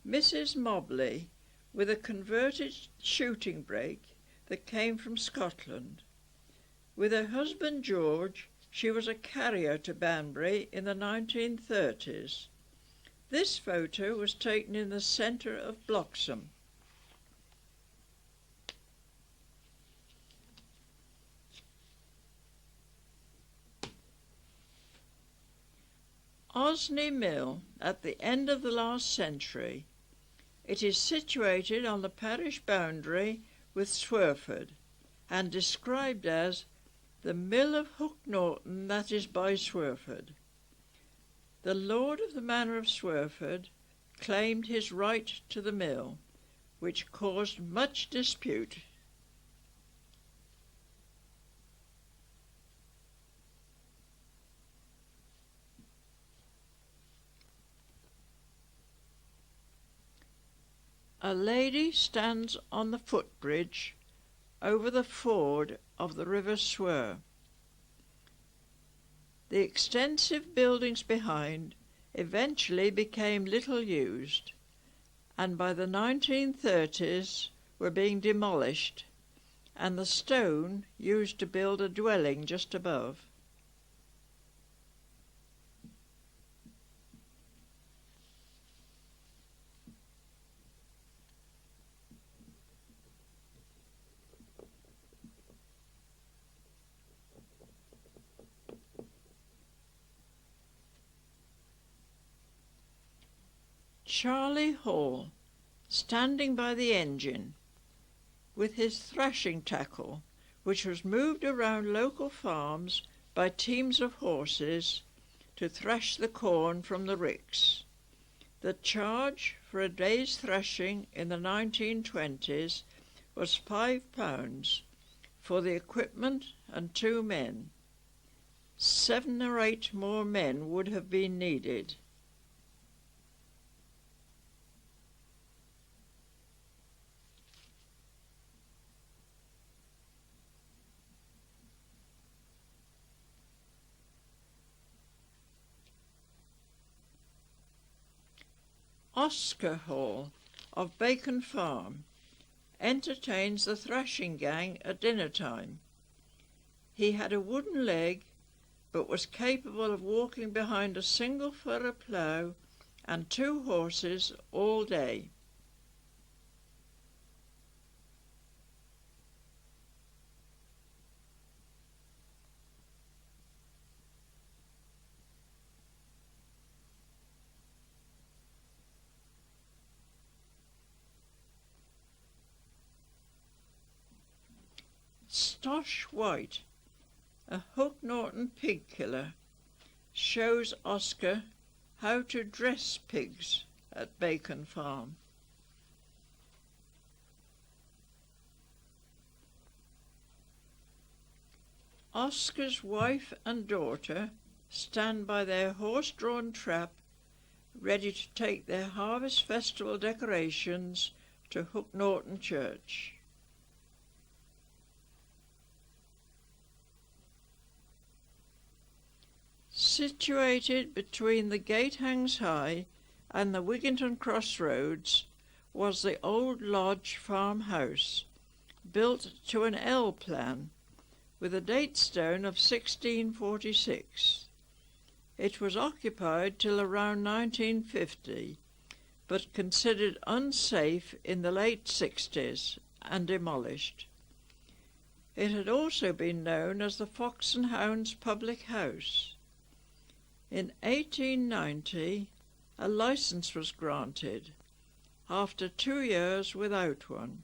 Mrs. Mobley, with a converted shooting brake that came from Scotland. With her husband George, she was a carrier to Banbury in the 1930s. This photo was taken in the centre of Bloxham. Osney Mill, at the end of the last century. It is situated on the parish boundary with Swerford and described as the mill of Hook Norton that is by Swerford. The lord of the manor of Swerford claimed his right to the mill, which caused much dispute. A lady stands on the footbridge over the ford of the River Swere. The extensive buildings behind eventually became little used, and by the 1930s were being demolished, and the stone used to build a dwelling just above. Charlie Hall, standing by the engine, with his thrashing tackle, which was moved around local farms by teams of horses to thrash the corn from the ricks. The charge for a day's thrashing in the 1920s was £5 for the equipment and 2 men. 7 or 8 more men would have been needed. Oscar Hall of Bacon Farm entertains the thrashing gang at dinner time. He had a wooden leg, but was capable of walking behind a single furrow plough and 2 horses all day. Stosh White, a Hook Norton pig killer, shows Oscar how to dress pigs at Bacon Farm. Oscar's wife and daughter stand by their horse-drawn trap, ready to take their harvest festival decorations to Hook Norton Church. Situated between the Gate Hangs High and the Wigginton Crossroads was the old lodge farmhouse, built to an L plan, with a date stone of 1646. It was occupied till around 1950, but considered unsafe in the late 60s and demolished. It had also been known as the Fox and Hounds Public House. In 1890, a licence was granted, after 2 years without one.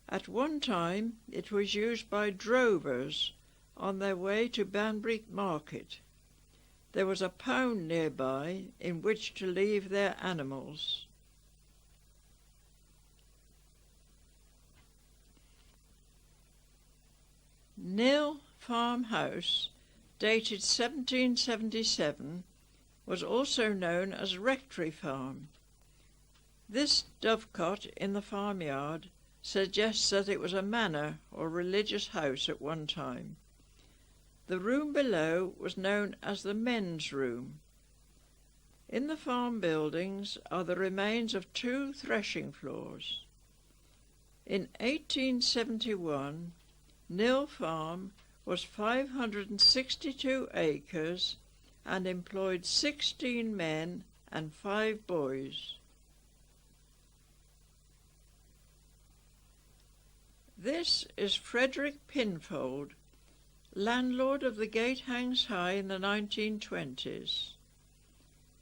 At one time, it was used by drovers on their way to Banbury Market. There was a pound nearby in which to leave their animals. Nil Farmhouse, dated 1777, was also known as Rectory Farm. This dovecot in the farmyard suggests that it was a manor or religious house at one time. The room below was known as the men's room. In the farm buildings are the remains of 2 threshing floors. In 1871, Nil Farm was 562 acres and employed 16 men and 5 boys. This is Frederick Pinfold, landlord of the Gate Hangs High in the 1920s.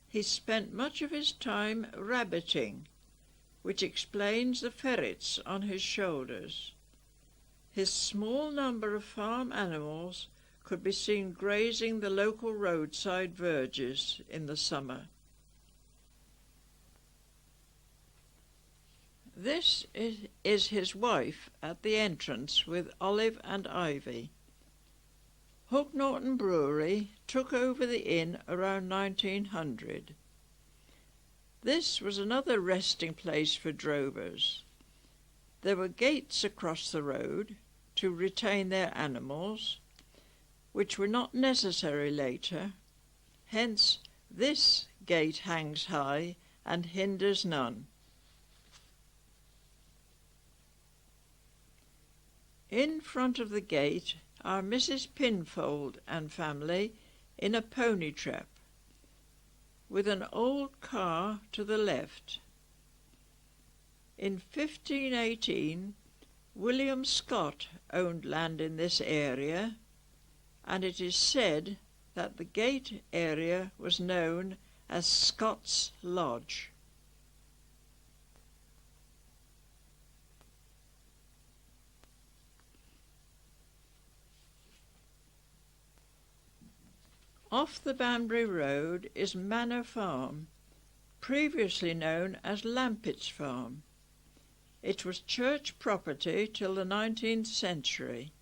He spent much of his time rabbiting, which explains the ferrets on his shoulders. His small number of farm animals could be seen grazing the local roadside verges in the summer. This is his wife at the entrance with Olive and Ivy. Hook Norton Brewery took over the inn around 1900. This was another resting place for drovers. There were gates across the road to retain their animals, which were not necessary later. Hence, this gate hangs high and hinders none. In front of the gate are Mrs. Pinfold and family in a pony trap, with an old car to the left. In 1518, William Scott owned land in this area, and it is said that the gate area was known as Scott's Lodge. Off the Banbury Road is Manor Farm, previously known as Lampett's Farm. It was church property till the 19th century.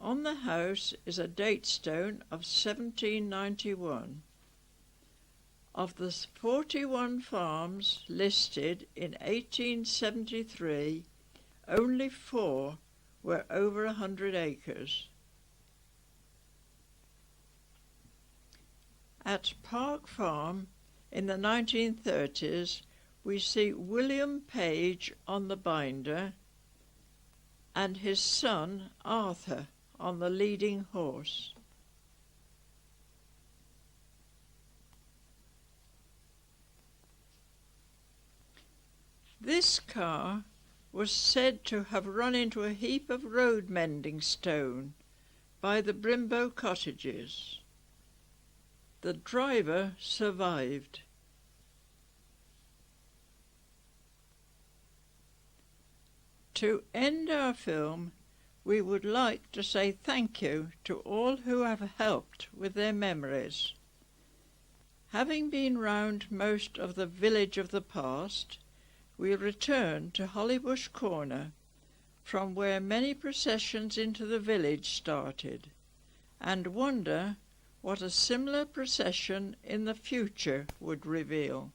On the house is a date stone of 1791. Of the 41 farms listed in 1873, only 4 were over 100 acres. At Park Farm in the 1930s, we see William Page on the binder and his son Arthur on the leading horse. This car was said to have run into a heap of road mending stone by the Brimbo cottages. The driver survived. To end our film, we would like to say thank you to all who have helped with their memories. Having been round most of the village of the past, we return to Hollybush Corner, from where many processions into the village started, and wonder what a similar procession in the future would reveal.